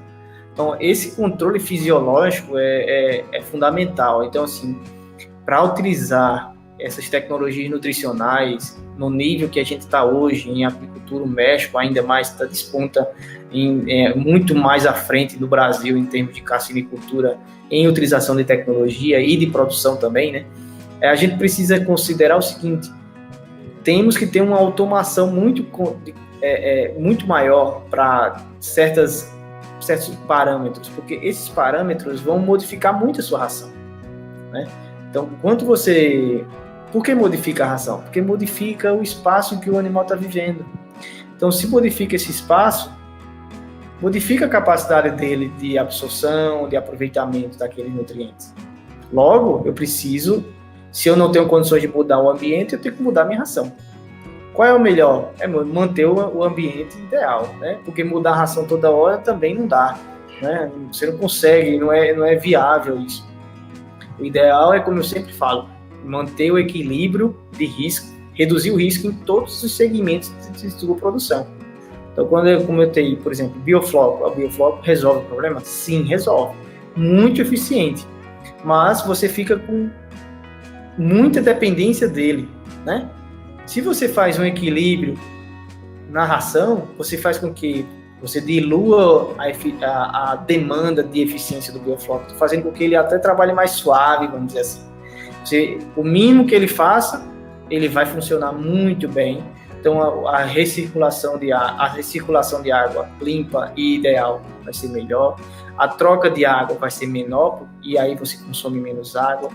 Speaker 2: Então, esse controle fisiológico é fundamental. Então, assim, para utilizar essas tecnologias nutricionais no nível que a gente está hoje em apicultura, o México ainda mais está desponta muito mais à frente do Brasil em termos de cassinicultura, em utilização de tecnologia e de produção também, né? A gente precisa considerar o seguinte: temos que ter uma automação muito maior para certos parâmetros, porque esses parâmetros vão modificar muito a sua ração, né? Então, por que modifica a ração? Porque modifica o espaço em que o animal está vivendo. Então, se modifica esse espaço, modifica a capacidade dele de absorção, de aproveitamento daqueles nutrientes. Logo, eu preciso, se eu não tenho condições de mudar o ambiente, eu tenho que mudar a minha ração. Qual é o melhor? É manter o ambiente ideal, né? Porque mudar a ração toda hora também não dá, né? Você não consegue, não é viável isso. O ideal é, como eu sempre falo, manter o equilíbrio de risco, reduzir o risco em todos os segmentos de sua produção. Então, como eu tenho, por exemplo, biofloco, a biofloco resolve o problema? Sim, resolve. Muito eficiente. Mas você fica com muita dependência dele, né? Se você faz um equilíbrio na ração, você faz com que você dilua a demanda de eficiência do biofloco, fazendo com que ele até trabalhe mais suave, vamos dizer assim. O mínimo que ele faça, ele vai funcionar muito bem. Então, a recirculação de água limpa e ideal vai ser melhor. A troca de água vai ser menor, e aí você consome menos água,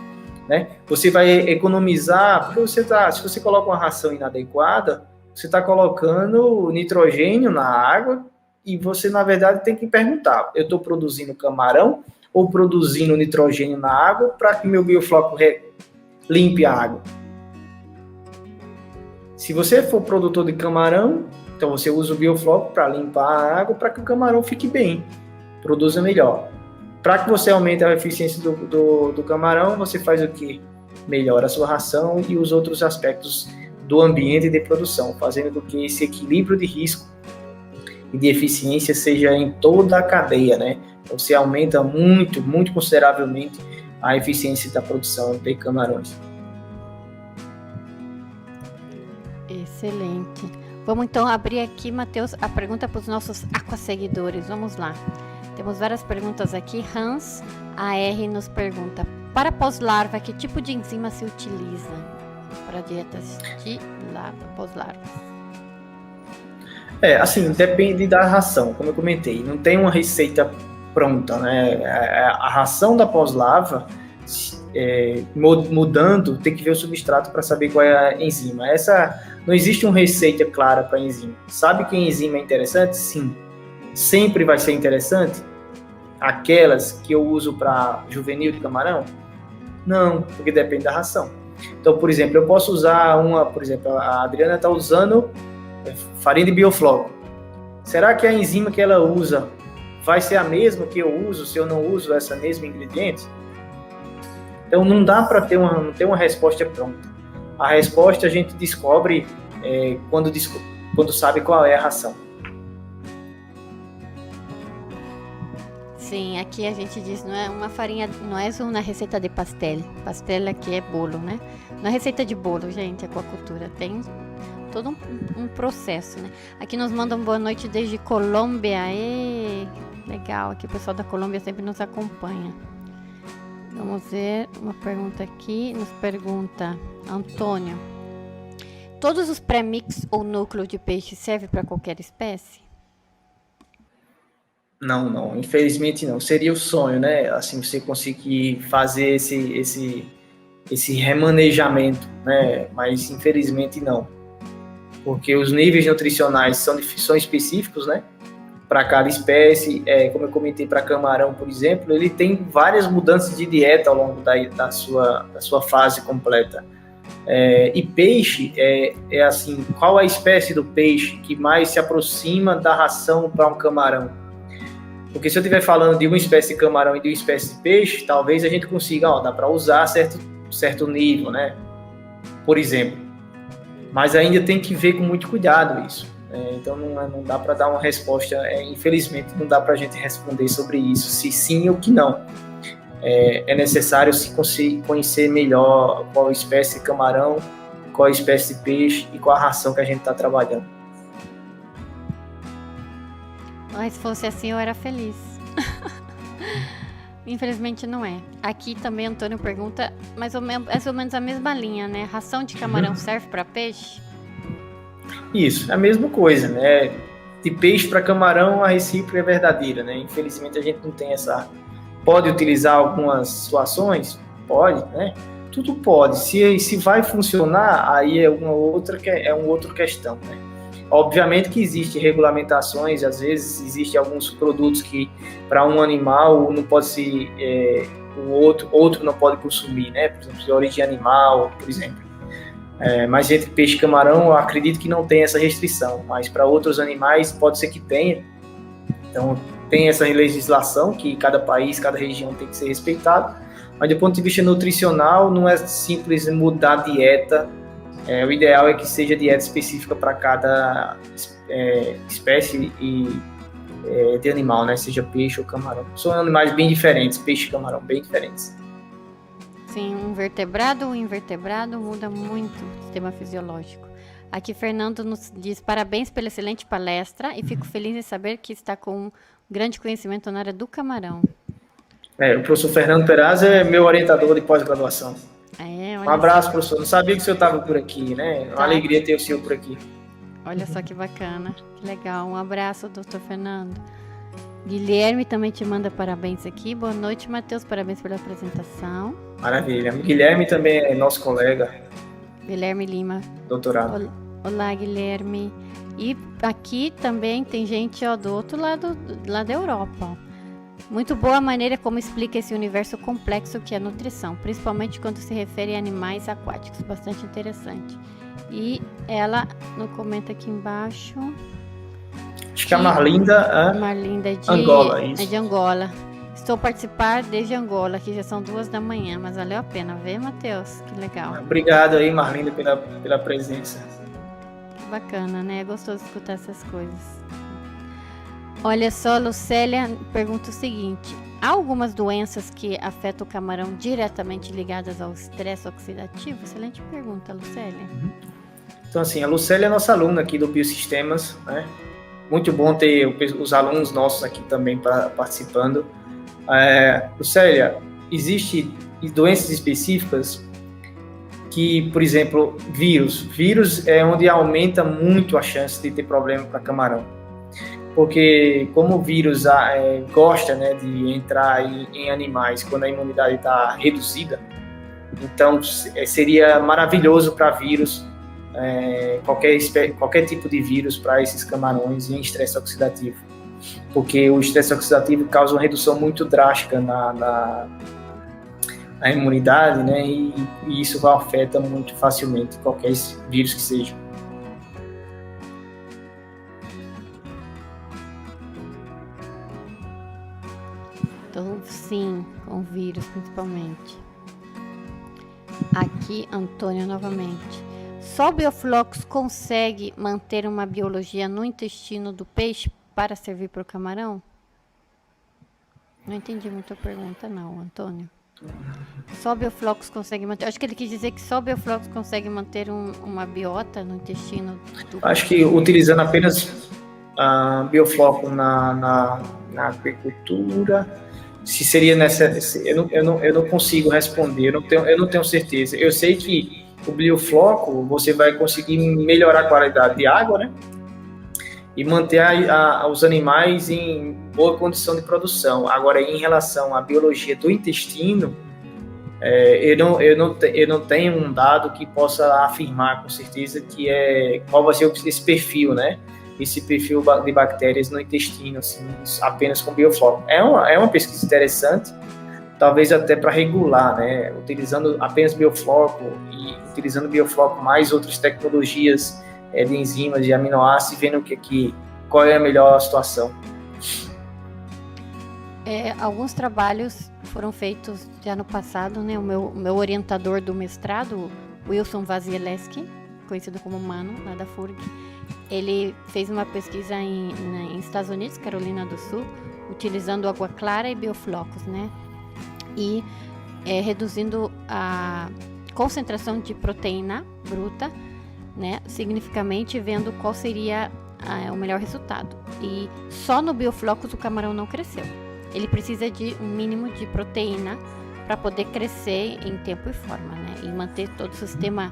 Speaker 2: né? Você vai economizar, porque se você coloca uma ração inadequada, você está colocando nitrogênio na água, e você, na verdade, tem que perguntar: eu estou produzindo camarão ou produzindo nitrogênio na água para que meu biofloco limpe a água? Se você for produtor de camarão, então você usa o biofloco para limpar a água para que o camarão fique bem, produza melhor. Para que você aumente a eficiência do camarão, você faz o quê? Melhora a sua ração e os outros aspectos do ambiente de produção, fazendo com que esse equilíbrio de risco e de eficiência seja em toda a cadeia, né? Então, você aumenta muito, muito consideravelmente a eficiência da produção de camarões.
Speaker 1: Excelente. Vamos então abrir aqui, Matheus, a pergunta para os nossos aquaseguidores. Vamos lá. Temos várias perguntas aqui. Hans AR nos pergunta: para pós-larva, que tipo de enzima se utiliza para dietas de pós-larva?
Speaker 2: Assim, depende da ração, como eu comentei. Não tem uma receita pronta, né? A ração da pós-larva, mudando, tem que ver o substrato para saber qual é a enzima. Não existe uma receita clara para enzima. Sabe que a enzima é interessante? Sim. Sempre vai ser interessante? Aquelas que eu uso para juvenil de camarão? Não, porque depende da ração. Então, por exemplo, eu posso usar por exemplo, a Adriana está usando farinha de biofloco. Será que a enzima que ela usa vai ser a mesma que eu uso se eu não uso essa mesma ingrediente? Então, não dá para ter uma resposta pronta. A resposta a gente descobre quando sabe qual é a ração.
Speaker 1: Sim, aqui a gente diz, não é uma farinha, não é uma receita de pastel. Pastel aqui é bolo, né? Não é receita de bolo, gente, aquacultura. Tem todo um processo, né? Aqui nos mandam boa noite desde Colômbia. Legal, aqui o pessoal da Colômbia sempre nos acompanha. Vamos ver uma pergunta aqui. Nos pergunta Antônio: Todos os pré-mix ou núcleo de peixe servem para qualquer espécie?
Speaker 2: Não, infelizmente não. Seria o sonho, né? Assim, você conseguir fazer esse remanejamento, né? Mas infelizmente não. Porque os níveis nutricionais são específicos, né? Para cada espécie, como eu comentei para camarão, por exemplo, ele tem várias mudanças de dieta ao longo da sua fase completa. E peixe, assim, qual a espécie do peixe que mais se aproxima da ração para um camarão? Porque se eu estiver falando de uma espécie de camarão e de uma espécie de peixe, talvez a gente consiga, dá para usar certo nível, né? Por exemplo. Mas ainda tem que ver com muito cuidado isso. Então não dá para dar uma resposta, infelizmente não dá para a gente responder sobre isso, se sim ou que não. É necessário se conhecer melhor qual espécie de camarão, qual espécie de peixe e qual a ração que a gente está trabalhando.
Speaker 1: Mas se fosse assim eu era feliz. Infelizmente não é. Aqui também Antônio pergunta mais ou menos a mesma linha, né? Ração de camarão serve para peixe?
Speaker 2: Isso, é a mesma coisa, né? De peixe para camarão, a recíproca é verdadeira, né? Infelizmente a gente não tem essa... Pode utilizar algumas situações? Pode, né? Tudo pode. Se vai funcionar, aí é uma outra questão, né? Obviamente que existem regulamentações, às vezes existem alguns produtos que para um animal não pode ser, o outro não pode consumir, né? Por exemplo, de origem animal, por exemplo. Mas entre peixe e camarão, eu acredito que não tem essa restrição, mas para outros animais pode ser que tenha. Então, tem essa legislação que cada país, cada região tem que ser respeitado, mas do ponto de vista nutricional, não é simples mudar a dieta. O ideal é que seja dieta específica para cada espécie de animal, né? Seja peixe ou camarão. São animais bem diferentes, peixe e camarão, bem diferentes.
Speaker 1: Sim, um vertebrado ou invertebrado muda muito o sistema fisiológico. Aqui Fernando nos diz parabéns pela excelente palestra e fico feliz em saber que está com um grande conhecimento na área do camarão.
Speaker 2: O professor Fernando Peraz é meu orientador de pós-graduação. Um abraço, professor. Não sabia que o senhor estava por aqui, né? Uma alegria ter o senhor por aqui.
Speaker 1: Olha só que bacana, que legal. Um abraço, doutor Fernando. Guilherme também te manda parabéns aqui. Boa noite, Matheus. Parabéns pela apresentação.
Speaker 2: Maravilha. Guilherme também é nosso colega.
Speaker 1: Guilherme Lima.
Speaker 2: Doutorado.
Speaker 1: Olá, Guilherme. E aqui também tem gente do outro lado, lá da Europa. Muito boa a maneira como explica esse universo complexo que é a nutrição, principalmente quando se refere a animais aquáticos. Bastante interessante. E ela não comenta aqui embaixo.
Speaker 2: Acho que a Marlinda
Speaker 1: Marlinda de
Speaker 2: Angola, isso.
Speaker 1: É de Angola. Estou a participar desde Angola, que já são 2 da manhã, mas valeu a pena ver, Matheus? Que legal.
Speaker 2: Obrigado aí, Marlinda, pela presença.
Speaker 1: Que bacana, né? É gostoso escutar essas coisas. Olha só, Lucélia pergunta o seguinte: há algumas doenças que afetam o camarão diretamente ligadas ao estresse oxidativo? Excelente pergunta, Lucélia.
Speaker 2: Então, assim, a Lucélia é nossa aluna aqui do Biosistemas, né? Muito bom ter os alunos nossos aqui também participando. Lucélia, existem doenças específicas que, por exemplo, vírus é onde aumenta muito a chance de ter problema para camarão. Porque como o vírus gosta, né, de entrar em animais quando a imunidade está reduzida, então seria maravilhoso para vírus, qualquer tipo de vírus para esses camarões em estresse oxidativo. Porque o estresse oxidativo causa uma redução muito drástica na imunidade, né, e isso afeta muito facilmente qualquer vírus que seja.
Speaker 1: Então, sim, com vírus principalmente. Aqui, Antônio novamente. Só o Bioflux consegue manter uma biologia no intestino do peixe para servir para o camarão? Não entendi muito a pergunta não, Antônio. Só o Bioflux consegue manter... Acho que ele quis dizer que só o Bioflux consegue manter uma biota no intestino do...
Speaker 2: Acho que utilizando apenas Biofloco na agricultura, se seria necessário, eu não consigo responder, eu não tenho certeza. Eu sei que o biofloco, você vai conseguir melhorar a qualidade de água, né? E manter os animais em boa condição de produção. Agora, em relação à biologia do intestino, eu não tenho um dado que possa afirmar com certeza qual vai ser esse perfil, né? Esse perfil de bactérias no intestino, assim, apenas com biofloco. É uma pesquisa interessante, talvez até para regular, né? Utilizando apenas biofloco e utilizando biofloco mais outras tecnologias de enzimas e aminoácidos, vendo qual é a melhor situação.
Speaker 1: Alguns trabalhos foram feitos já no passado, né? O meu orientador do mestrado, Wilson Wasilewski, conhecido como Mano, lá da FURG, ele fez uma pesquisa em Estados Unidos, Carolina do Sul, utilizando água clara e bioflocos, né? E reduzindo a concentração de proteína bruta, né? Significativamente, vendo qual seria o melhor resultado. E só no bioflocos o camarão não cresceu. Ele precisa de um mínimo de proteína para poder crescer em tempo e forma, né? E manter todo o sistema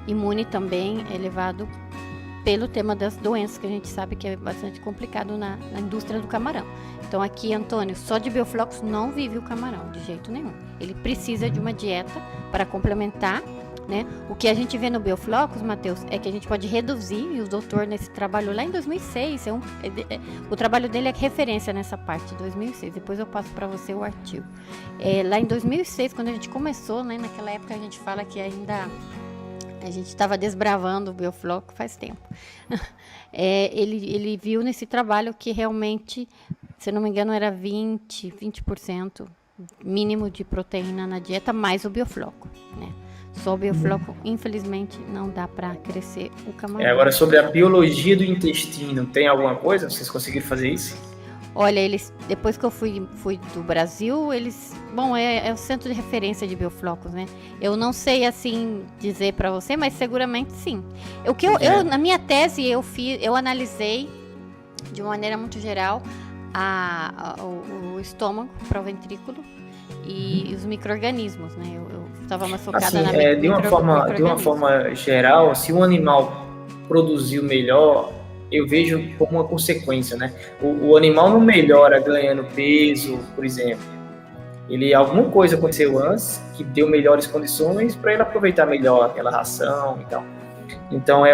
Speaker 1: imune também elevado pelo tema das doenças, que a gente sabe que é bastante complicado na indústria do camarão. Então aqui, Antônio, só de bioflocos não vive o camarão, de jeito nenhum. Ele precisa de uma dieta para complementar, né? O que a gente vê no bioflocos, Matheus, é que a gente pode reduzir, e o doutor nesse trabalho lá em 2006, o trabalho dele é referência nessa parte, 2006, depois eu passo para você o artigo. Lá em 2006, quando a gente começou, né, naquela época a gente fala que ainda a gente estava desbravando o biofloco faz tempo. Ele viu nesse trabalho que realmente, se não me engano, era 20% mínimo de proteína na dieta, mais o biofloco, né? Só o biofloco, infelizmente, não dá para crescer o camarão.
Speaker 2: Agora, sobre a biologia do intestino, tem alguma coisa? Vocês conseguiram fazer isso?
Speaker 1: Olha, depois que eu fui do Brasil, bom, é o centro de referência de bioflocos, né? Eu não sei, assim, dizer para você, mas seguramente sim. Na minha tese, eu analisei, de uma maneira muito geral, o estômago para o ventrículo e os micro-organismos, né? Eu estava mais focada
Speaker 2: assim,
Speaker 1: na
Speaker 2: de uma forma geral, se um animal produziu melhor, eu vejo como uma consequência, né? O animal não melhora ganhando peso, por exemplo. Alguma coisa aconteceu antes que deu melhores condições para ele aproveitar melhor aquela ração e tal. Então,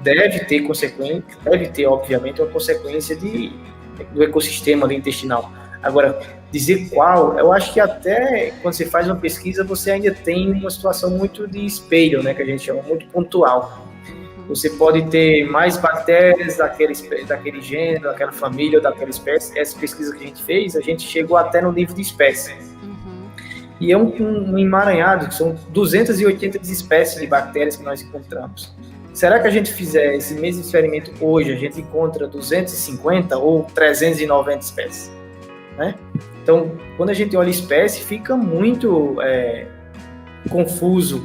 Speaker 2: deve ter, obviamente, uma consequência do ecossistema ali intestinal. Agora, dizer qual, eu acho que até quando você faz uma pesquisa, você ainda tem uma situação muito de espelho, né, que a gente chama muito pontual. Você pode ter mais bactérias daquele gênero, daquela família ou daquela espécie. Essa pesquisa que a gente fez, a gente chegou até no nível de espécie. E é um emaranhado, são 280 espécies de bactérias que nós encontramos. Será que a gente fizer esse mesmo experimento hoje, a gente encontra 250 ou 390 espécies? Né? Então, quando a gente olha espécie, fica muito confuso.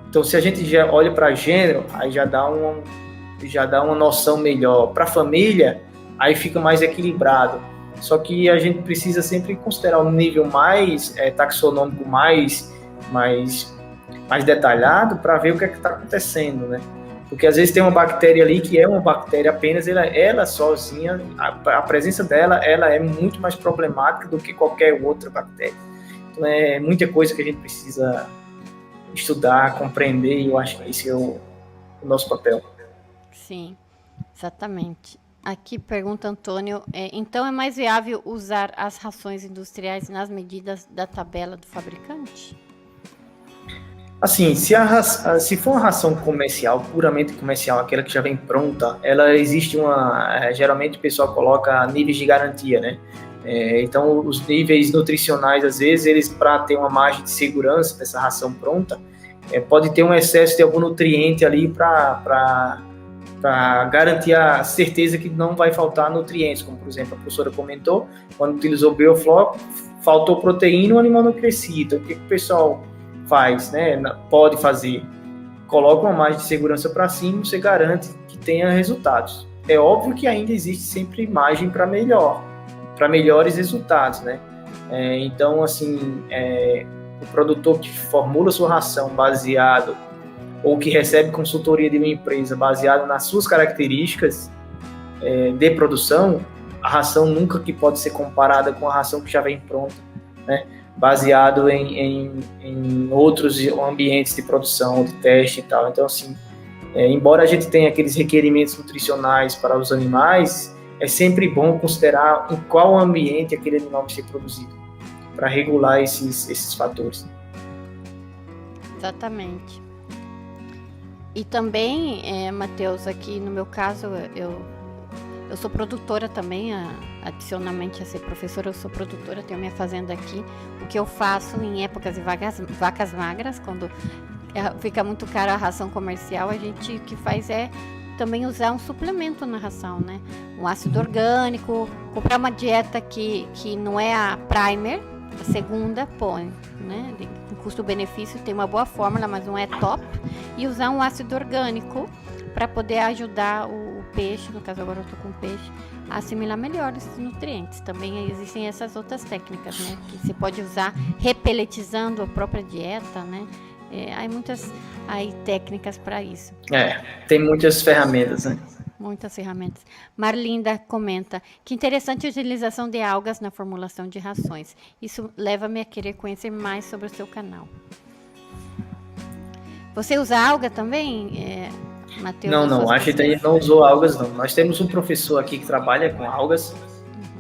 Speaker 2: Então, se a gente já olha para gênero, aí já dá uma noção melhor. Para família, aí fica mais equilibrado. Só que a gente precisa sempre considerar um nível mais taxonômico, mais detalhado, para ver o que é que está acontecendo, né? Porque às vezes tem uma bactéria ali que é uma bactéria apenas, ela sozinha, a presença dela, ela é muito mais problemática do que qualquer outra bactéria. Então é muita coisa que a gente precisa estudar, compreender, e eu acho que esse é o nosso papel.
Speaker 1: Sim, exatamente. Aqui pergunta Antônio, então é mais viável usar as rações industriais nas medidas da tabela do fabricante?
Speaker 2: Assim, se for uma ração comercial, puramente comercial, aquela que já vem pronta, ela existe geralmente o pessoal coloca níveis de garantia, né? Então, os níveis nutricionais, às vezes, eles, para ter uma margem de segurança dessa ração pronta, pode ter um excesso de algum nutriente ali para garantir a certeza que não vai faltar nutrientes, como, por exemplo, a professora comentou, quando utilizou o biofloco, faltou proteína, o animal não crescia. Então, o que o pessoal faz, né? Pode fazer? Coloca uma margem de segurança para cima, você garante que tenha resultados. É óbvio que ainda existe sempre margem para melhores resultados, né? Então, assim, o produtor que formula sua ração baseado, ou que recebe consultoria de uma empresa baseada nas suas características de produção, a ração nunca que pode ser comparada com a ração que já vem pronta, né? Baseado em outros ambientes de produção, de teste e tal. Então, assim, embora a gente tenha aqueles requerimentos nutricionais para os animais, é sempre bom considerar em qual ambiente aquele animal vai ser produzido, para regular esses fatores.
Speaker 1: Exatamente. E também, Matheus, aqui no meu caso, eu sou produtora também, adicionalmente a ser professora, eu sou produtora, tenho minha fazenda aqui. O que eu faço em épocas de vacas magras, quando fica muito cara a ração comercial, a gente o que faz é também usar um suplemento na ração, né? Um ácido orgânico, comprar uma dieta que não é a primer, a segunda põe, né? O custo-benefício tem uma boa fórmula, mas não é top, e usar um ácido orgânico para poder ajudar o peixe, no caso agora eu estou com peixe, a assimilar melhor esses nutrientes. Também existem essas outras técnicas, né? Que você pode usar repeletizando a própria dieta, né? Há muitas técnicas para isso.
Speaker 2: Tem muitas ferramentas, né?
Speaker 1: Muitas ferramentas. Marlinda comenta, que interessante a utilização de algas na formulação de rações. Isso leva-me a querer conhecer mais sobre o seu canal. Você usa alga também, Matheus?
Speaker 2: Não, a gente ainda não usou algas, não. Nós temos um professor aqui que trabalha com algas,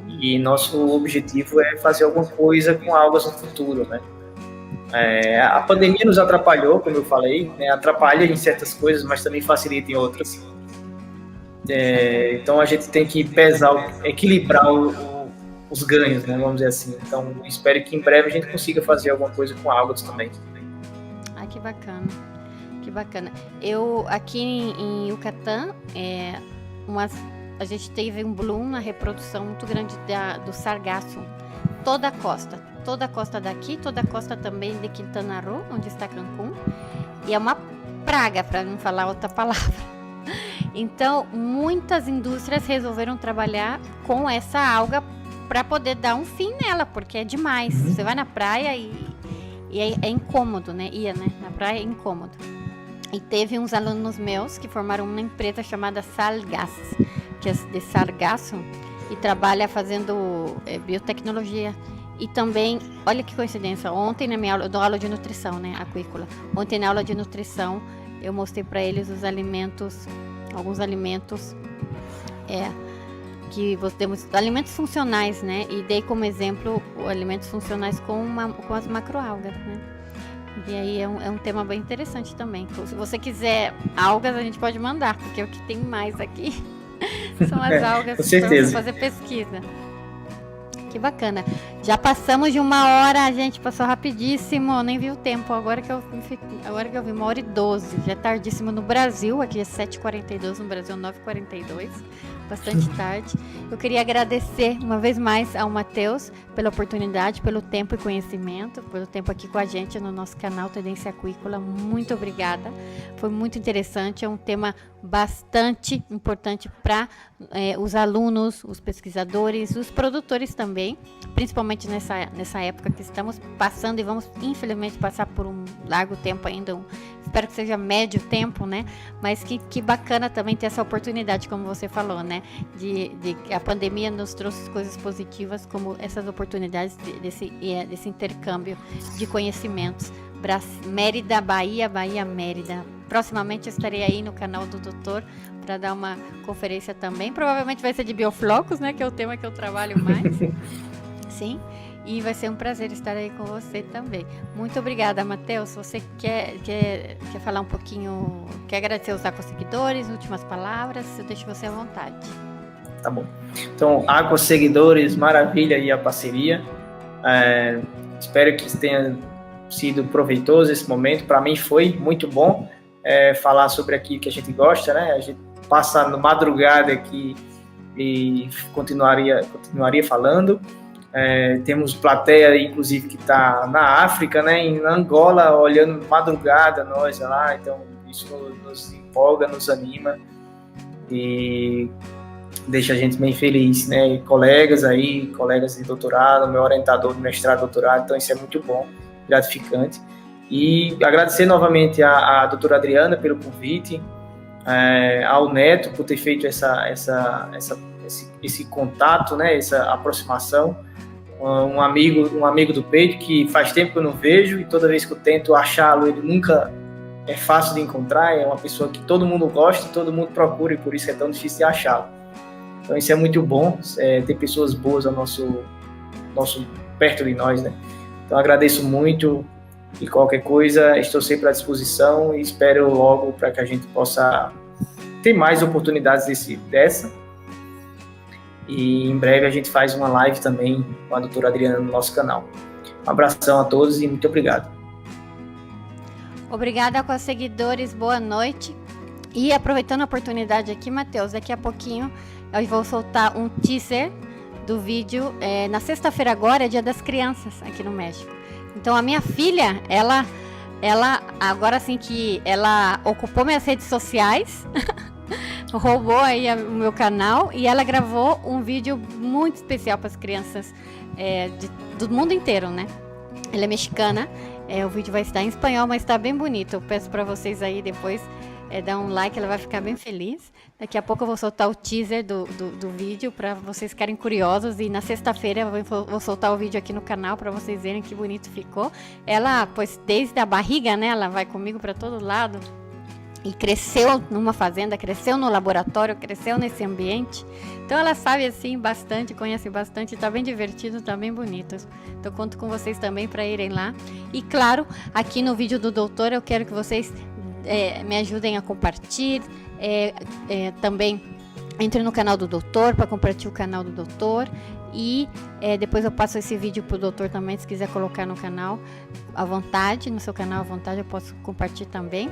Speaker 2: e nosso objetivo é fazer alguma coisa com algas no futuro, né? A pandemia nos atrapalhou, como eu falei, né? Atrapalha em certas coisas, mas também facilita em outras. Então a gente tem que equilibrar os ganhos, né? Vamos dizer assim. Então espero que em breve a gente consiga fazer alguma coisa com algas também.
Speaker 1: Que bacana. Que bacana. Eu, aqui em Yucatán, a gente teve um bloom na reprodução muito grande do sargaço. Toda a costa daqui, toda a costa também de Quintana Roo, onde está Cancún. E é uma praga, para não falar outra palavra. Então, muitas indústrias resolveram trabalhar com essa alga para poder dar um fim nela, porque é demais. Você vai na praia e é incômodo, né? Na praia é incômodo. E teve uns alunos meus que formaram uma empresa chamada Salgas, que é de sargaço, e trabalha fazendo biotecnologia. E também, olha que coincidência, ontem na minha aula, eu dou aula de nutrição, né, aquícola. Ontem na aula de nutrição, eu mostrei para eles alguns alimentos, que temos alimentos funcionais, né, e dei como exemplo alimentos funcionais com as macroalgas, né. E aí é um tema bem interessante também. Então, se você quiser algas, a gente pode mandar, porque o que tem mais aqui são as algas para você fazer pesquisa. Que bacana. Já passamos de 1h, a gente passou rapidíssimo, eu nem vi o tempo, agora que eu vi 1h12, já é tardíssimo no Brasil, aqui é 7h42, no Brasil 9h42, bastante tarde. Eu queria agradecer uma vez mais ao Matheus pela oportunidade, pelo tempo e conhecimento, pelo tempo aqui com a gente no nosso canal Tendência Aquícola, muito obrigada, foi muito interessante, é um tema bastante importante para os alunos, os pesquisadores, os produtores também, principalmente nessa época que estamos passando e vamos infelizmente passar por um largo tempo ainda, espero que seja médio tempo, né? Mas que bacana também ter essa oportunidade, como você falou, né? De a pandemia nos trouxe coisas positivas, como essas oportunidades desse intercâmbio de conhecimentos. Mérida, Bahia, Mérida. Proximamente eu estarei aí no canal do Doutor para dar uma conferência também. Provavelmente vai ser de bioflocos, né? Que é o tema que eu trabalho mais. Sim. E vai ser um prazer estar aí com você também. Muito obrigada, Matheus. Se você quer falar um pouquinho, quer agradecer os seguidores, últimas palavras, eu deixo você à vontade.
Speaker 2: Tá bom. Então, seguidores, maravilha aí a parceria. Espero que tenha sido proveitoso esse momento. Para mim foi muito bom falar sobre aquilo que a gente gosta, né? A gente passa na madrugada aqui e continuaria falando. Temos plateia, inclusive, que está na África, né? Em Angola, olhando madrugada, nós lá. Então, isso nos empolga, nos anima e deixa a gente bem feliz, né? E colegas de doutorado, meu orientador de mestrado, doutorado, então isso é muito bom. gratificante. E agradecer novamente à doutora Adriana pelo convite, ao Neto por ter feito esse contato, né, essa aproximação. Um amigo do peito que faz tempo que eu não vejo, e toda vez que eu tento achá-lo, ele nunca é fácil de encontrar. É uma pessoa que todo mundo gosta, todo mundo procura, e por isso é tão difícil de achá-lo. Então isso é muito bom, ter pessoas boas ao nosso perto de nós, né? Então agradeço muito, e qualquer coisa estou sempre à disposição, e espero logo para que a gente possa ter mais oportunidades dessa. E em breve a gente faz uma live também com a doutora Adriana no nosso canal. Um abração a todos e muito obrigado.
Speaker 1: Obrigada com os seguidores, boa noite. E aproveitando a oportunidade aqui, Matheus, daqui a pouquinho eu vou soltar um teaser do vídeo. Na sexta-feira agora é Dia das Crianças aqui no México. Então a minha filha, ela agora sim que ela ocupou minhas redes sociais, roubou aí o meu canal, e ela gravou um vídeo muito especial para as crianças do mundo inteiro, né? Ela é mexicana, o vídeo vai estar em espanhol, mas está bem bonito. Eu peço para vocês aí depois dar um like, ela vai ficar bem feliz. Daqui a pouco eu vou soltar o teaser do vídeo para vocês ficarem curiosos, e na sexta-feira eu vou soltar o vídeo aqui no canal para vocês verem que bonito ficou. Ela, pois desde a barriga, né, ela vai comigo para todo lado, e cresceu numa fazenda, cresceu no laboratório, cresceu nesse ambiente. Então ela sabe assim bastante, conhece bastante, tá bem divertido, tá bem bonito. Então conto com vocês também para irem lá. E claro, aqui no vídeo do doutor eu quero que vocês me ajudem a compartilhar. Também entre no canal do doutor para compartilhar o canal do doutor. E depois eu passo esse vídeo pro doutor também, se quiser colocar no canal à vontade, no seu canal à vontade, eu posso compartilhar também.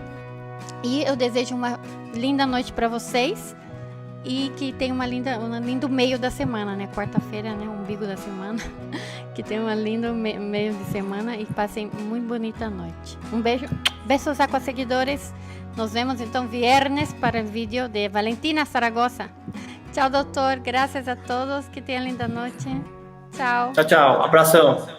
Speaker 1: E eu desejo uma linda noite para vocês, e que tenham um lindo meio da semana, né? Quarta-feira, né? Umbigo da semana. Que tenham um lindo meio de semana e passem muito bonita noite. Um beijo. Besos a los seguidores. Nos vemos então viernes para o vídeo de Valentina Zaragoza. Tchau, doutor. Graças a todos. Que tenham linda noite. Tchau.
Speaker 2: Tchau, tchau. Abração.